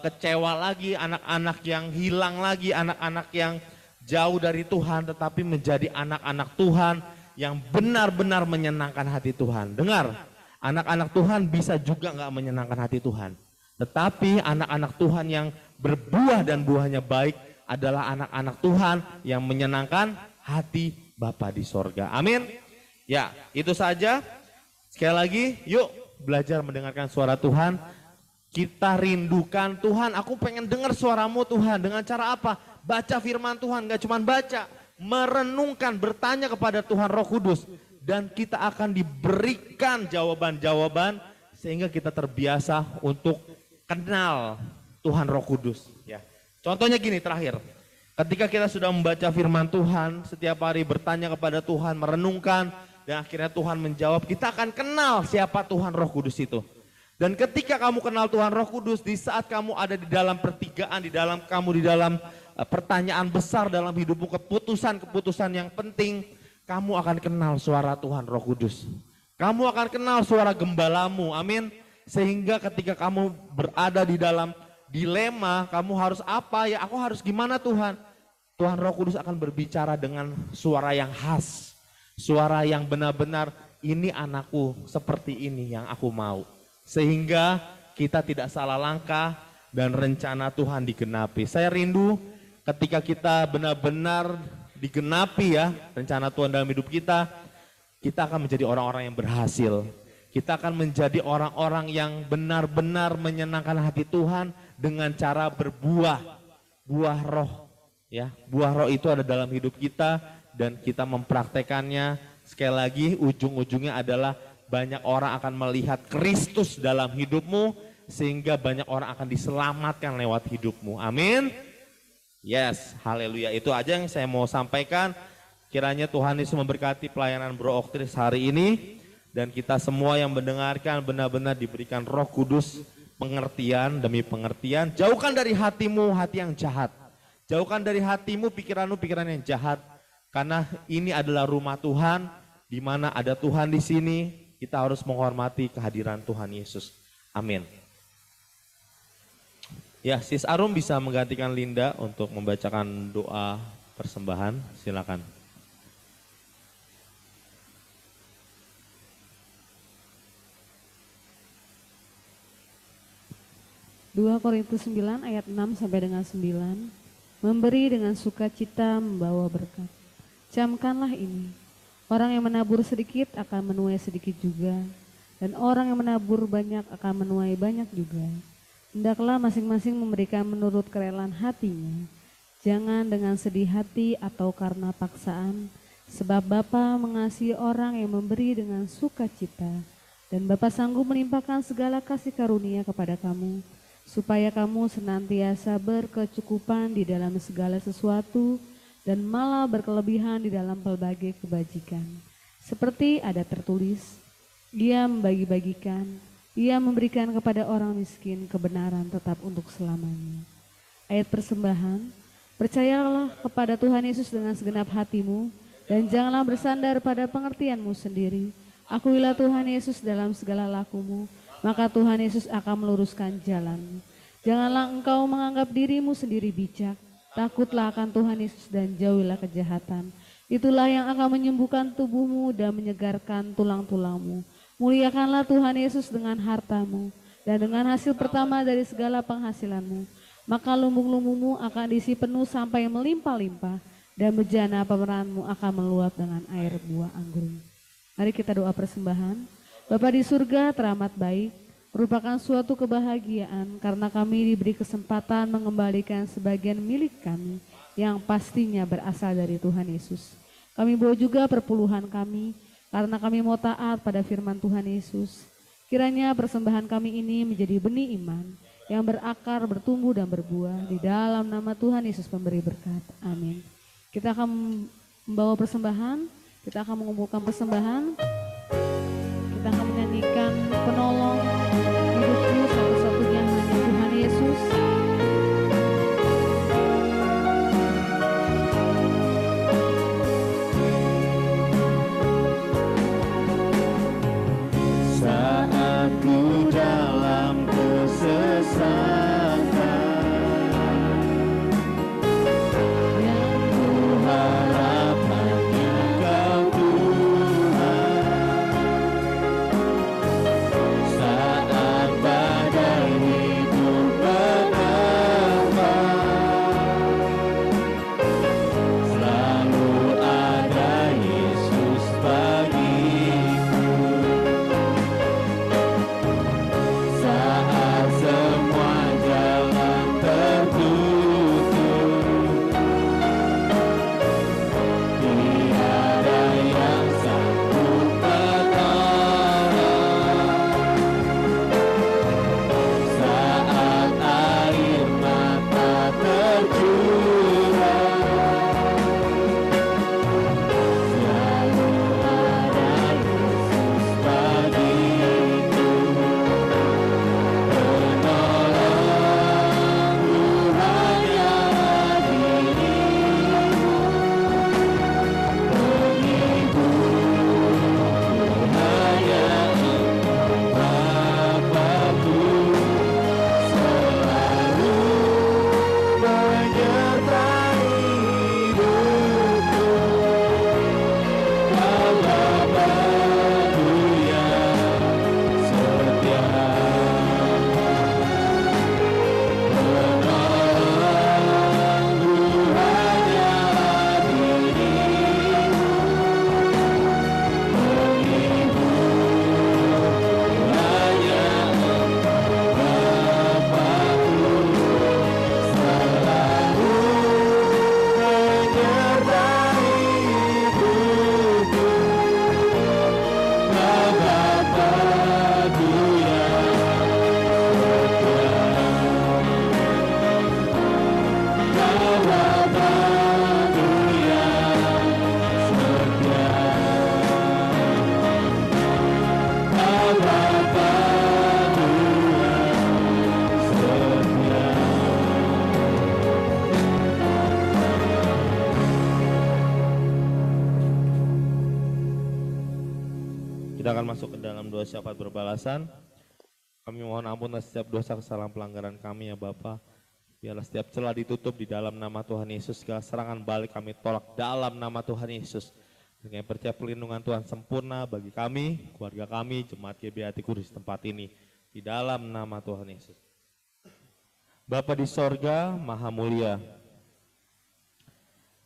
kecewa lagi, anak-anak yang hilang lagi, anak-anak yang jauh dari Tuhan, tetapi menjadi anak-anak Tuhan yang benar-benar menyenangkan hati Tuhan. Dengar, anak-anak Tuhan bisa juga nggak menyenangkan hati Tuhan. Tetapi anak-anak Tuhan yang berbuah dan buahnya baik adalah anak-anak Tuhan yang menyenangkan hati Bapa di sorga. Amin. Ya, itu saja. Sekali lagi, yuk belajar mendengarkan suara Tuhan. Kita rindukan Tuhan, aku pengen dengar suaramu Tuhan. Dengan cara apa? Baca firman Tuhan, gak cuma baca. Merenungkan, bertanya kepada Tuhan Roh Kudus. Dan kita akan diberikan jawaban-jawaban sehingga kita terbiasa untuk kenal Tuhan Roh Kudus. Ya. Contohnya gini terakhir, ketika kita sudah membaca firman Tuhan, setiap hari bertanya kepada Tuhan, merenungkan, dan akhirnya Tuhan menjawab, kita akan kenal siapa Tuhan Roh Kudus itu. Dan ketika kamu kenal Tuhan Roh Kudus, di saat kamu ada di dalam pertigaan, di dalam pertanyaan besar dalam hidupmu, keputusan-keputusan yang penting, kamu akan kenal suara Tuhan Roh Kudus. Kamu akan kenal suara gembalamu, amin. Sehingga ketika kamu berada di dalam dilema, kamu harus apa ya, aku harus gimana Tuhan? Tuhan Roh Kudus akan berbicara dengan suara yang khas. Suara yang benar-benar, ini anakku, seperti ini yang aku mau. Sehingga kita tidak salah langkah dan rencana Tuhan digenapi. Saya rindu ketika kita benar-benar digenapi ya rencana Tuhan dalam hidup kita, kita akan menjadi orang-orang yang berhasil. Kita akan menjadi orang-orang yang benar-benar menyenangkan hati Tuhan dengan cara berbuah, buah roh. Ya, buah roh itu ada dalam hidup kita dan kita mempraktekannya. Sekali lagi ujung-ujungnya adalah banyak orang akan melihat Kristus dalam hidupmu sehingga banyak orang akan diselamatkan lewat hidupmu. Amin. Yes, haleluya. Itu aja yang saya mau sampaikan. Kiranya Tuhan Yesus memberkati pelayanan Bro Oktris hari ini. Dan kita semua yang mendengarkan benar-benar diberikan Roh Kudus pengertian demi pengertian. Jauhkan dari hatimu hati yang jahat. Jauhkan dari hatimu pikiranmu pikiran yang jahat. Karena ini adalah rumah Tuhan, di mana ada Tuhan di sini. Kita harus menghormati kehadiran Tuhan Yesus. Amin. Ya, Sis Arum bisa menggantikan Linda untuk membacakan doa persembahan. Silakan. Dua Korintus 9 ayat 6 sampai dengan 9. Memberi dengan sukacita membawa berkat. Camkanlah ini. Orang yang menabur sedikit akan menuai sedikit juga, dan orang yang menabur banyak akan menuai banyak juga. Hendaklah masing-masing memberikan menurut kerelaan hatinya, jangan dengan sedih hati atau karena paksaan, sebab Bapa mengasihi orang yang memberi dengan sukacita, dan Bapa sanggup melimpahkan segala kasih karunia kepada kamu, supaya kamu senantiasa berkecukupan di dalam segala sesuatu, dan malah berkelebihan di dalam pelbagai kebajikan. Seperti ada tertulis, Ia membagi-bagikan, Ia memberikan kepada orang miskin kebenaran tetap untuk selamanya. Ayat persembahan, percayalah kepada Tuhan Yesus dengan segenap hatimu, dan janganlah bersandar pada pengertianmu sendiri. Akuilah Tuhan Yesus dalam segala lakumu, maka Tuhan Yesus akan meluruskan jalanmu. Janganlah engkau menganggap dirimu sendiri bijak, takutlah akan Tuhan Yesus dan jauhilah kejahatan. Itulah yang akan menyembuhkan tubuhmu dan menyegarkan tulang-tulangmu. Muliakanlah Tuhan Yesus dengan hartamu dan dengan hasil pertama dari segala penghasilanmu. Maka lumbung-lumbungmu akan diisi penuh sampai melimpah-limpah dan bejana pemeranmu akan meluap dengan air buah anggur. Mari kita doa persembahan. Bapa di surga teramat baik, merupakan suatu kebahagiaan karena kami diberi kesempatan mengembalikan sebagian milik kami yang pastinya berasal dari Tuhan Yesus. Kami bawa juga perpuluhan kami karena kami mau taat pada firman Tuhan Yesus. Kiranya persembahan kami ini menjadi benih iman yang berakar, bertumbuh dan berbuah di dalam nama Tuhan Yesus pemberi berkat. Amin. Kita akan membawa persembahan, kita akan mengumpulkan persembahan, kita akan menyanyikan penolong hidupku satu-satunya hanya Tuhan Yesus. Saat ku dalam kesesatan, yang ku harap hanya Kau Tuhan. Saat badai masuk ke dalam doa syafaat berbalasan. Kami mohon ampun atas setiap dosa kesalahan pelanggaran kami ya Bapa. Biarlah setiap celah ditutup di dalam nama Tuhan Yesus. Segala serangan balik kami tolak dalam nama Tuhan Yesus. Dengan percaya perlindungan Tuhan sempurna bagi kami, keluarga kami, jemaat GBHT Kudus tempat ini. Di dalam nama Tuhan Yesus. Bapa di sorga, Maha Mulia.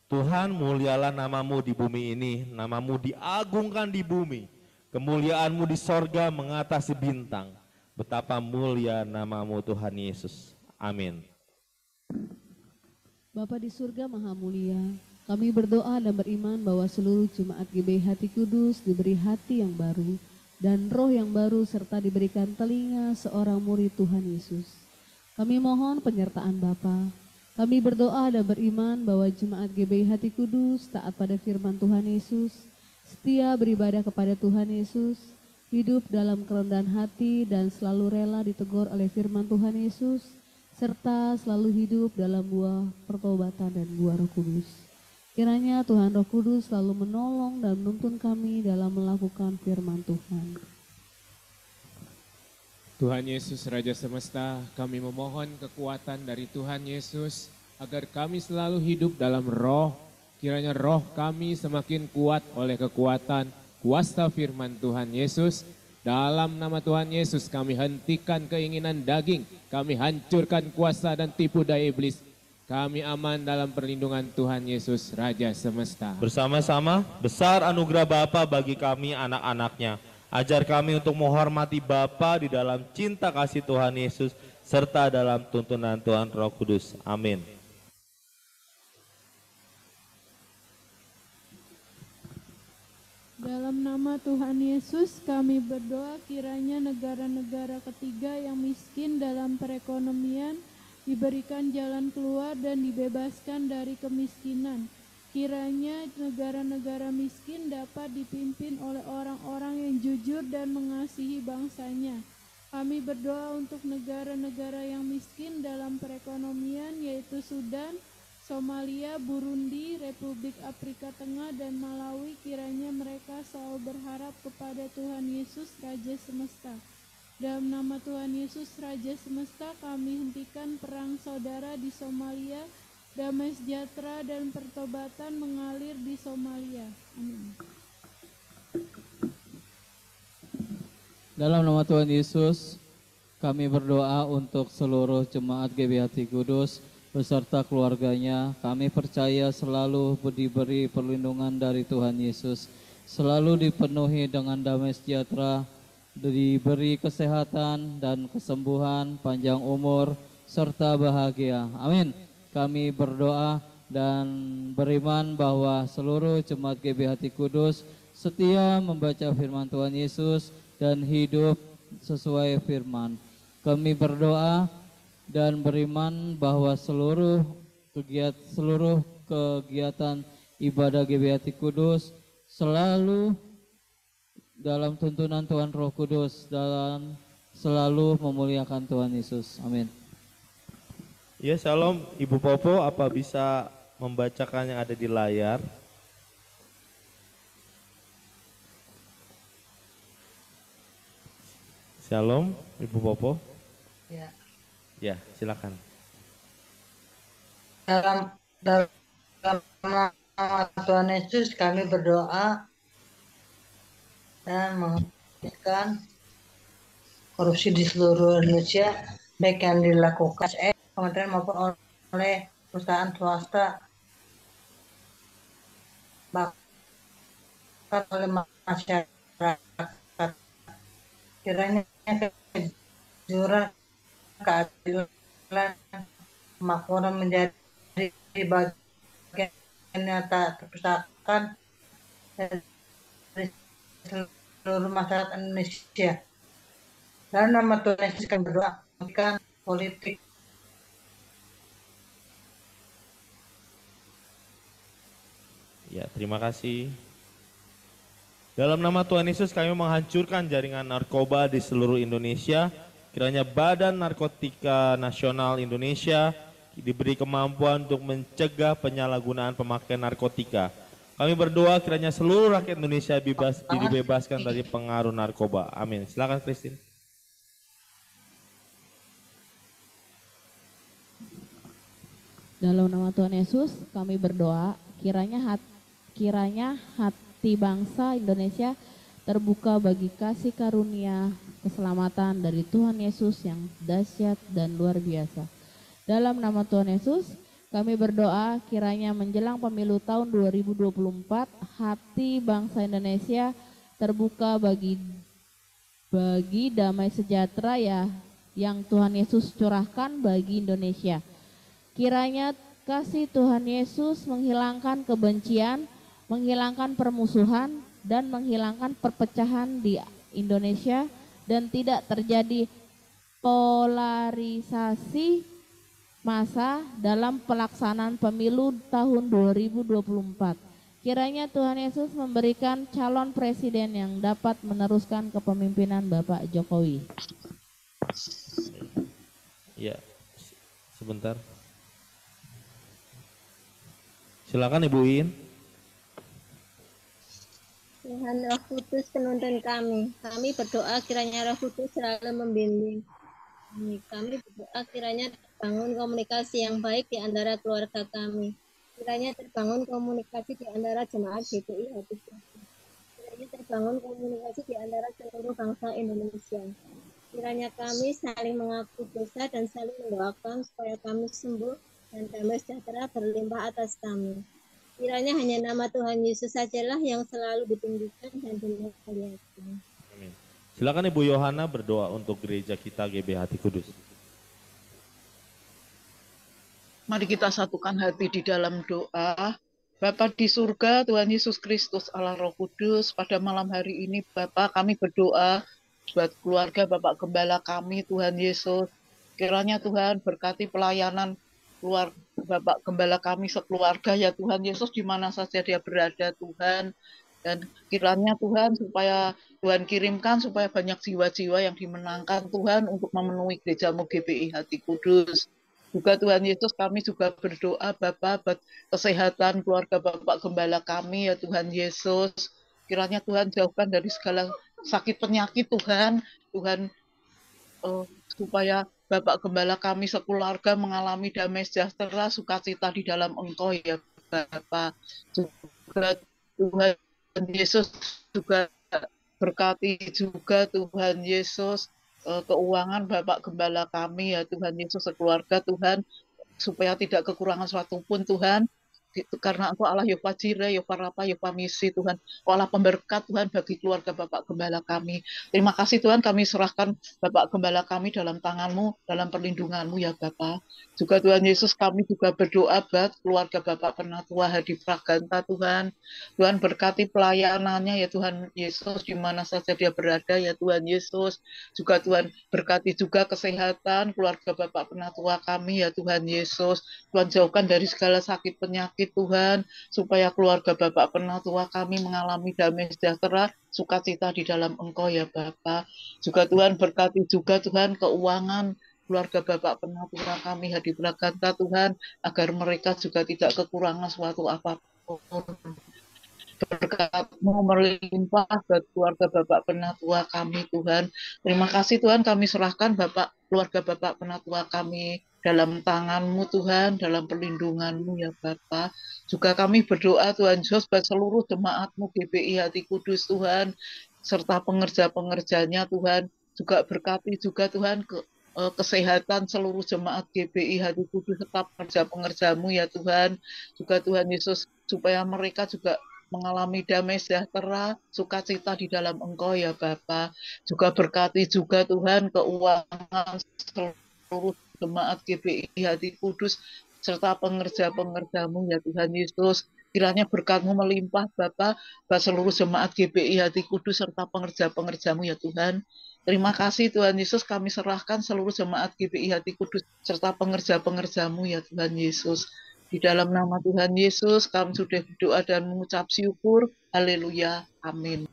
Tuhan, mulialah namamu di bumi ini, namamu diagungkan di bumi. Kemuliaanmu di sorga mengatasi bintang. Betapa mulia namamu Tuhan Yesus. Amin. Bapa di surga Maha Mulia, kami berdoa dan beriman bahwa seluruh jemaat GBHT Kudus diberi hati yang baru dan roh yang baru serta diberikan telinga seorang murid Tuhan Yesus. Kami mohon penyertaan Bapa. Kami berdoa dan beriman bahwa jemaat GBHT Kudus taat pada firman Tuhan Yesus, setia beribadah kepada Tuhan Yesus, hidup dalam kerendahan hati dan selalu rela ditegur oleh firman Tuhan Yesus, serta selalu hidup dalam buah pertobatan dan buah Roh Kudus. Kiranya Tuhan Roh Kudus selalu menolong dan menuntun kami dalam melakukan firman Tuhan. Tuhan Yesus Raja Semesta, kami memohon kekuatan dari Tuhan Yesus agar kami selalu hidup dalam roh. Kiranya roh kami semakin kuat oleh kekuatan kuasa firman Tuhan Yesus. Dalam nama Tuhan Yesus kami hentikan keinginan daging, kami hancurkan kuasa dan tipu daya iblis. Kami aman dalam perlindungan Tuhan Yesus Raja Semesta. Bersama-sama besar anugerah Bapa bagi kami anak-anaknya. Ajar kami untuk menghormati Bapa di dalam cinta kasih Tuhan Yesus serta dalam tuntunan Tuhan Roh Kudus. Amin. Dalam nama Tuhan Yesus kami berdoa kiranya negara-negara ketiga yang miskin dalam perekonomian diberikan jalan keluar dan dibebaskan dari kemiskinan. Kiranya negara-negara miskin dapat dipimpin oleh orang-orang yang jujur dan mengasihi bangsanya. Kami berdoa untuk negara-negara yang miskin dalam perekonomian yaitu Sudan, Somalia, Burundi, Republik Afrika Tengah, dan Malawi. Kiranya mereka selalu berharap kepada Tuhan Yesus Raja Semesta. Dalam nama Tuhan Yesus Raja Semesta kami hentikan perang saudara di Somalia. Damai sejahtera dan pertobatan mengalir di Somalia. Amin. Dalam nama Tuhan Yesus, kami berdoa untuk seluruh jemaat GBHT Kudus beserta keluarganya. Kami percaya selalu diberi perlindungan dari Tuhan Yesus, selalu dipenuhi dengan damai sejahtera, diberi kesehatan dan kesembuhan, panjang umur, serta bahagia. Amin. Kami berdoa dan beriman bahwa seluruh jemaat GBHT Kudus setia membaca firman Tuhan Yesus dan hidup sesuai firman. Kami berdoa dan beriman bahwa seluruh kegiatan ibadah GBHT Kudus selalu dalam tuntunan Tuhan Roh Kudus dan selalu memuliakan Tuhan Yesus. Amin. Ya, shalom Ibu Popo, apa bisa membacakan yang ada di layar? Shalom Ibu Popo. Ya. Ya, silakan. Dalam nama Tuhan Yesus kami berdoa dan menghentikan korupsi di seluruh Indonesia, baik yang dilakukan kementerian maupun oleh perusahaan swasta, bahkan oleh masyarakat. Kiranya kejujuran, keadilan, kemakmuran menjadi bagian yang tak terpisahkan dari seluruh masyarakat Indonesia. Dalam nama Tuhan Yesus kami berdoa, menghentikan politik. Ya, terima kasih. Dalam nama Tuhan Yesus kami menghancurkan jaringan narkoba di seluruh Indonesia. Kiranya Badan Narkotika Nasional Indonesia diberi kemampuan untuk mencegah penyalahgunaan pemakaian narkotika. Kami berdoa kiranya seluruh rakyat Indonesia dibebaskan dari pengaruh narkoba. Amin. Silakan Christine. Dalam nama Tuhan Yesus, kami berdoa kiranya hati bangsa Indonesia terbuka bagi kasih karunia keselamatan dari Tuhan Yesus yang dahsyat dan luar biasa. Dalam nama Tuhan Yesus, kami berdoa kiranya menjelang pemilu tahun 2024, hati bangsa Indonesia terbuka bagi damai sejahtera ya yang Tuhan Yesus curahkan bagi Indonesia. Kiranya kasih Tuhan Yesus menghilangkan kebencian, menghilangkan permusuhan, dan menghilangkan perpecahan di Indonesia dan tidak terjadi polarisasi massa dalam pelaksanaan pemilu tahun 2024. Kiranya Tuhan Yesus memberikan calon presiden yang dapat meneruskan kepemimpinan Bapak Jokowi. Ya, sebentar. Silakan Ibu In. Tuhan Roh Kudus penuntun kami. Kami berdoa kiranya Roh Kudus selalu membimbing kami. Kami berdoa kiranya terbangun komunikasi yang baik di antara keluarga kami. Kiranya terbangun komunikasi di antara jemaat GPI Hati Kudus. Kiranya terbangun komunikasi di antara seluruh bangsa Indonesia. Kiranya kami saling mengaku dosa dan saling mendoakan supaya kami sembuh dan damai sejahtera berlimpah atas kami. Kiranya hanya nama Tuhan Yesus sajalah yang selalu ditinggikan dan dimuliakan. Amin. Silakan Ibu Yohana berdoa untuk gereja kita GB Hati Kudus. Mari kita satukan hati di dalam doa. Bapa di surga, Tuhan Yesus Kristus, Allah Roh Kudus, pada malam hari ini Bapa kami berdoa buat keluarga Bapak Gembala kami, Tuhan Yesus. Kiranya Tuhan berkati pelayanan keluarga Bapak Gembala kami sekeluarga ya Tuhan Yesus, di mana saja dia berada Tuhan. Dan kiranya Tuhan supaya Tuhan kirimkan supaya banyak jiwa-jiwa yang dimenangkan Tuhan untuk memenuhi gerejamu GPI Hati Kudus. Juga Tuhan Yesus kami juga berdoa Bapak buat kesehatan keluarga Bapak Gembala kami ya Tuhan Yesus. Kiranya Tuhan jauhkan dari segala sakit penyakit Tuhan. Tuhan supaya Bapak Gembala kami sekeluarga mengalami damai sejahtera, sukacita di dalam Engkau ya Bapak. Juga Tuhan Yesus juga berkati juga Tuhan Yesus keuangan Bapak Gembala kami ya Tuhan Yesus sekeluarga Tuhan, supaya tidak kekurangan suatu pun Tuhan. Karena Engkau Allah Yehova Jireh, Yehova Rafa, Yehova Misi Tuhan. Engkau Allah pemberkat Tuhan bagi keluarga Bapak Gembala kami. Terima kasih Tuhan, kami serahkan Bapak Gembala kami dalam tangan-Mu, dalam perlindungan-Mu ya Bapak. Juga Tuhan Yesus kami juga berdoa buat keluarga Bapak Penatua Hadi Praganta Tuhan. Tuhan berkati pelayanannya ya Tuhan Yesus, di mana saja dia berada ya Tuhan Yesus. Juga Tuhan berkati juga kesehatan keluarga Bapak Penatua kami ya Tuhan Yesus. Tuhan jauhkan dari segala sakit penyakit Tuhan, supaya keluarga Bapak Penatua kami mengalami damai sejahtera, sukacita di dalam Engkau ya Bapak. Juga Tuhan berkati juga Tuhan keuangan keluarga Bapak Penatua kami Hadi Praganta Tuhan, agar mereka juga tidak kekurangan suatu apapun. Berkat-Mu melimpah buat keluarga Bapak Penatua kami Tuhan. Terima kasih Tuhan, kami serahkan keluarga Bapak Penatua kami dalam tangan-Mu Tuhan, dalam perlindungan-Mu ya Bapa. Juga kami berdoa Tuhan Yesus buat seluruh jemaat-Mu GPI Hati Kudus Tuhan, serta pengerja-pengerjanya Tuhan. Juga berkati juga Tuhan kesehatan seluruh jemaat GPI Hati Kudus serta pengerja-pengerja-Mu ya Tuhan. Juga Tuhan Yesus supaya mereka juga mengalami damai sejahtera, sukacita di dalam Engkau ya Bapa. Juga berkati juga Tuhan keuangan seluruh jemaat GPI Hati Kudus serta pengerja-pengerja-Mu ya Tuhan Yesus. Kiranya berkat-Mu melimpah Bapa buat seluruh jemaat GPI Hati Kudus serta pengerja-pengerja-Mu ya Tuhan. Terima kasih Tuhan Yesus, kami serahkan seluruh jemaat GPI Hati Kudus serta pengerja-pengerja-Mu ya Tuhan Yesus. Di dalam nama Tuhan Yesus kami sudah berdoa dan mengucap syukur. Haleluya. Amin.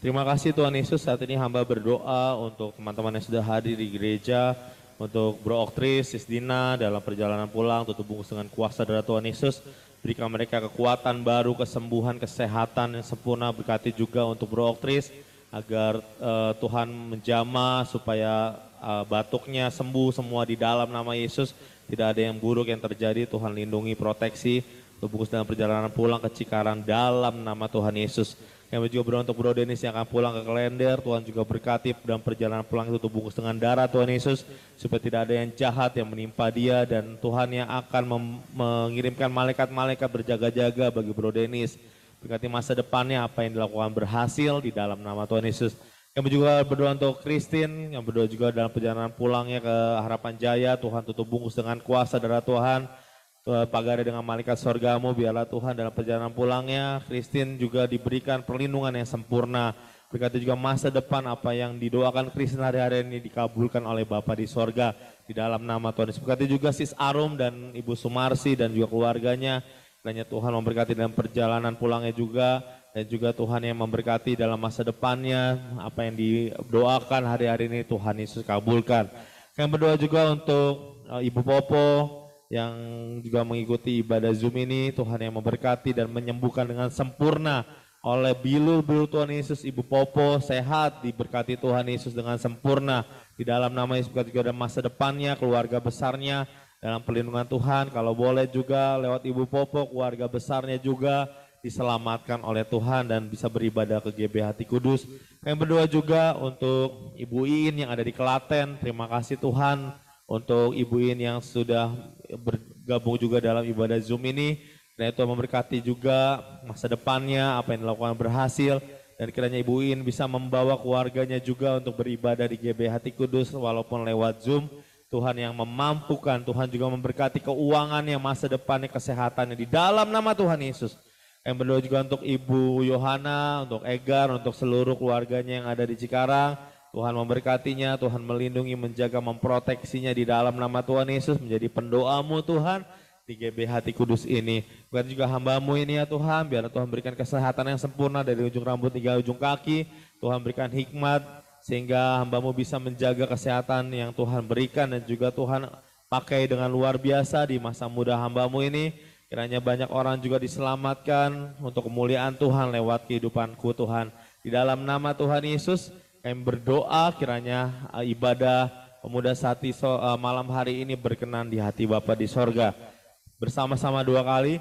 Terima kasih Tuhan Yesus, saat ini hamba berdoa untuk teman-teman yang sudah hadir di gereja, untuk Bro Oktris, Sis Dina dalam perjalanan pulang, tutup bungkus dengan kuasa darah Tuhan Yesus. berikan mereka kekuatan baru, kesembuhan, kesehatan yang sempurna. Berkati juga untuk Bro Oktris, agar Tuhan menjamah supaya batuknya sembuh semua di dalam nama Yesus. Tidak ada yang buruk yang terjadi, Tuhan lindungi, proteksi, bungkus dalam perjalanan pulang ke Cikarang dalam nama Tuhan Yesus. Kami juga berdoa untuk Bro Denis yang akan pulang ke Klender, Tuhan juga berkati dalam perjalanan pulang itu bungkus dengan darah Tuhan Yesus, supaya tidak ada yang jahat yang menimpa dia, dan Tuhan yang akan mengirimkan malaikat-malaikat berjaga-jaga bagi Bro Denis. Berkati masa depannya, apa yang dilakukan berhasil di dalam nama Tuhan Yesus. Kami juga berdoa untuk Christine, yang berdoa juga dalam perjalanan pulangnya ke Harapan Jaya, Tuhan tutup bungkus dengan kuasa darah Tuhan. Pagari dengan malaikat sorgamu, biarlah Tuhan dalam perjalanan pulangnya, Christine juga diberikan perlindungan yang sempurna. Berkati juga masa depan, apa yang didoakan Christine hari-hari ini dikabulkan oleh Bapa di sorga, di dalam nama Tuhan Yesus. Berkati juga Sis Arum dan Ibu Sumarsi dan juga keluarganya, kiranya Tuhan memberkati dalam perjalanan pulangnya juga, dan juga Tuhan yang memberkati dalam masa depannya, apa yang didoakan hari-hari ini Tuhan Yesus kabulkan. Kami berdoa juga untuk Ibu Popo, yang juga mengikuti ibadah Zoom ini, Tuhan yang memberkati dan menyembuhkan dengan sempurna oleh bilul Tuhan Yesus. Ibu Popo sehat, diberkati Tuhan Yesus dengan sempurna di dalam nama Yesus. Juga ada masa depannya, keluarga besarnya dalam perlindungan Tuhan. Kalau boleh juga lewat Ibu Popo, keluarga besarnya juga diselamatkan oleh Tuhan dan bisa beribadah ke GB Hati Kudus. Kami berdoa juga untuk Ibu Iin yang ada di Klaten. Terima kasih Tuhan untuk Ibu Iin yang sudah bergabung juga dalam ibadah Zoom ini. Dan itu memberkati juga masa depannya, apa yang dilakukan berhasil. Dan kiranya Ibu Iin bisa membawa keluarganya juga untuk beribadah di GB Hati Kudus walaupun lewat Zoom. Tuhan yang memampukan, Tuhan juga memberkati keuangannya, masa depannya, kesehatannya di dalam nama Tuhan Yesus. Yang berdoa juga untuk Ibu Yohana, untuk Egar, untuk seluruh keluarganya yang ada di Cikarang. Tuhan memberkatinya, Tuhan melindungi, menjaga, memproteksinya di dalam nama Tuhan Yesus, menjadi pendoamu Tuhan di GB Hati Kudus ini. Bukan juga hamba-Mu ini ya Tuhan, biar Tuhan berikan kesehatan yang sempurna dari ujung rambut hingga ujung kaki. Tuhan berikan hikmat sehingga hamba-Mu bisa menjaga kesehatan yang Tuhan berikan, dan juga Tuhan pakai dengan luar biasa di masa muda hamba-Mu ini. Kiranya banyak orang juga diselamatkan untuk kemuliaan Tuhan lewat kehidupanku Tuhan. Di dalam nama Tuhan Yesus, kami berdoa kiranya ibadah pemuda Sati malam hari ini berkenan di hati Bapa di sorga. Bersama-sama 2 kali.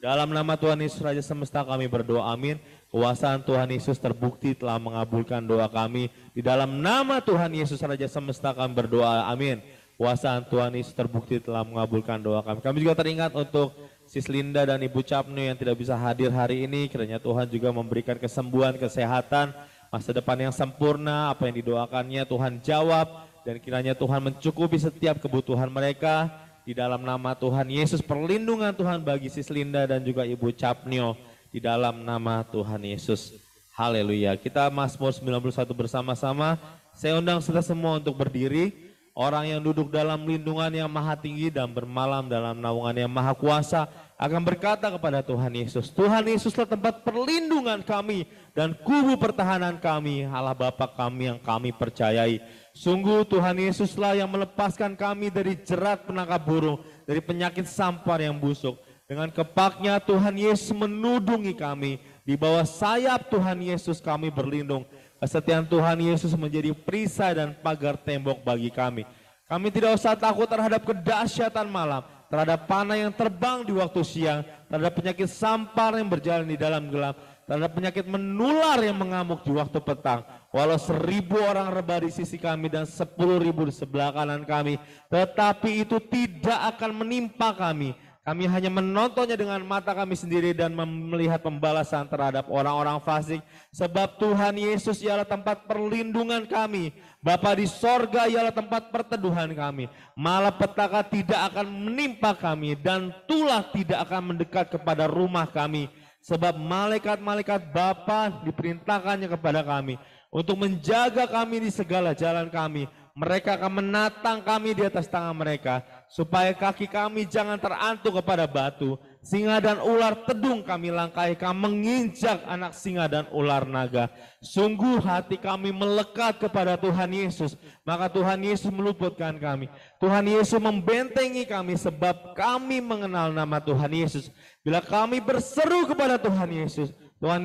Dalam nama Tuhan Yesus Raja Semesta kami berdoa, amin. Kuasaan Tuhan Yesus terbukti telah mengabulkan doa kami. Di dalam nama Tuhan Yesus Raja Semesta kami berdoa, amin. Kuasaan Tuhan Yesus terbukti telah mengabulkan doa kami. Kami juga teringat untuk Sis Linda dan Ibu Capno yang tidak bisa hadir hari ini. Kiranya Tuhan juga memberikan kesembuhan, kesehatan, masa depan yang sempurna, apa yang didoakannya Tuhan jawab, dan kiranya Tuhan mencukupi setiap kebutuhan mereka di dalam nama Tuhan Yesus. Perlindungan Tuhan bagi Sis Linda dan juga Ibu Capnio di dalam nama Tuhan Yesus. Haleluya. Kita Mazmur 91 bersama-sama. Saya undang kita semua untuk berdiri. Orang yang duduk dalam lindungan yang maha tinggi dan bermalam dalam naungan yang maha kuasa akan berkata kepada Tuhan Yesus, Tuhan Yesuslah tempat perlindungan kami dan kubu pertahanan kami, Allah Bapa kami yang kami percayai. Sungguh Tuhan Yesuslah yang melepaskan kami dari jerat penangkap burung, dari penyakit sampar yang busuk. Dengan kepaknya Tuhan Yesus menudungi kami, di bawah sayap Tuhan Yesus kami berlindung. Kesetiaan Tuhan Yesus menjadi perisai dan pagar tembok bagi kami. Kami tidak usah takut terhadap kedahsyatan malam, terhadap panah yang terbang di waktu siang, terhadap penyakit sampar yang berjalan di dalam gelap, terhadap penyakit menular yang mengamuk di waktu petang. Walau 1000 orang rebah di sisi kami dan 10.000 di sebelah kanan kami, tetapi itu tidak akan menimpa kami. Kami hanya menontonnya dengan mata kami sendiri dan melihat pembalasan terhadap orang-orang fasik. Sebab Tuhan Yesus ialah tempat perlindungan kami. Bapa di sorga ialah tempat perteduhan kami. Malapetaka tidak akan menimpa kami dan tulah tidak akan mendekat kepada rumah kami. Sebab malaikat-malaikat Bapa diperintahkannya kepada kami untuk menjaga kami di segala jalan kami. Mereka akan menatang kami di atas tangan mereka, supaya kaki kami jangan terantuk kepada batu. Singa dan ular tedung kami langkahi, kami menginjak anak singa dan ular naga. Sungguh hati kami melekat kepada Tuhan Yesus, maka Tuhan Yesus meluputkan kami. Tuhan Yesus membentengi kami sebab kami mengenal nama Tuhan Yesus. Bila kami berseru kepada Tuhan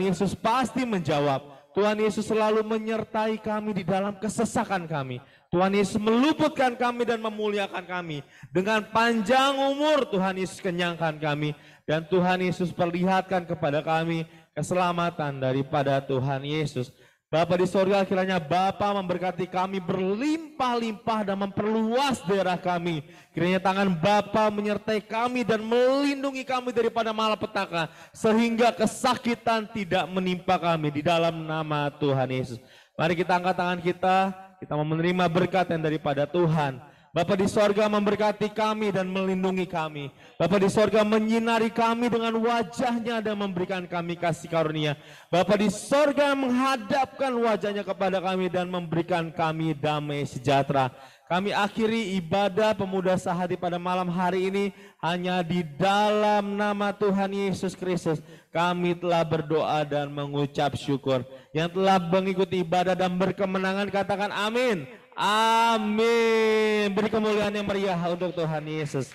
Yesus pasti menjawab. Tuhan Yesus selalu menyertai kami di dalam kesesakan kami. Tuhan Yesus meluputkan kami dan memuliakan kami. Dengan panjang umur Tuhan Yesus kenyangkan kami. Dan Tuhan Yesus perlihatkan kepada kami keselamatan daripada Tuhan Yesus. Bapa di sorga, kiranya Bapa memberkati kami berlimpah-limpah dan memperluas daerah kami. Kiranya tangan Bapa menyertai kami dan melindungi kami daripada malapetaka. Sehingga kesakitan tidak menimpa kami di dalam nama Tuhan Yesus. Mari kita angkat tangan kita mau menerima berkat yang daripada Tuhan. Bapa di sorga memberkati kami dan melindungi kami. Bapa di sorga menyinari kami dengan wajahnya dan memberikan kami kasih karunia. Bapa di sorga menghadapkan wajahnya kepada kami dan memberikan kami damai sejahtera. Kami akhiri ibadah pemuda sehati pada malam hari ini hanya di dalam nama Tuhan Yesus Kristus. Kami telah berdoa dan mengucap syukur. Yang telah mengikuti ibadah dan berkemenangan katakan amin. Amin. Beri kemuliaan yang meriah untuk Tuhan Yesus.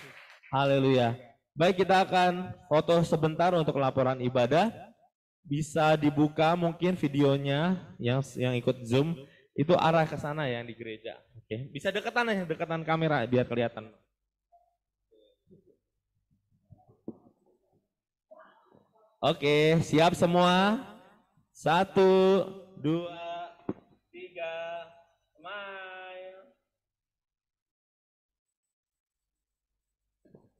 Haleluya. Baik, kita akan foto sebentar untuk laporan ibadah. Bisa dibuka mungkin videonya yang ikut Zoom. Itu arah ke sana ya, yang di gereja. Oke, bisa deketan ya, deketan kamera biar kelihatan. Oke, siap semua? 1, 2, 3, smile.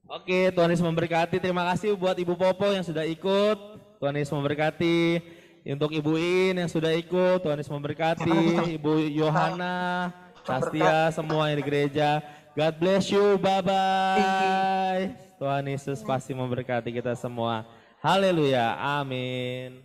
Oke, Tuhan Yesus memberkati. Terima kasih buat Ibu Popo yang sudah ikut. Tuhan Yesus memberkati. Untuk Ibu In yang sudah ikut, Tuhan Yesus memberkati. Ibu Yohana, Sastia, semua yang di gereja. God bless you, bye-bye. Tuhan Yesus pasti memberkati kita semua. Haleluya, amin.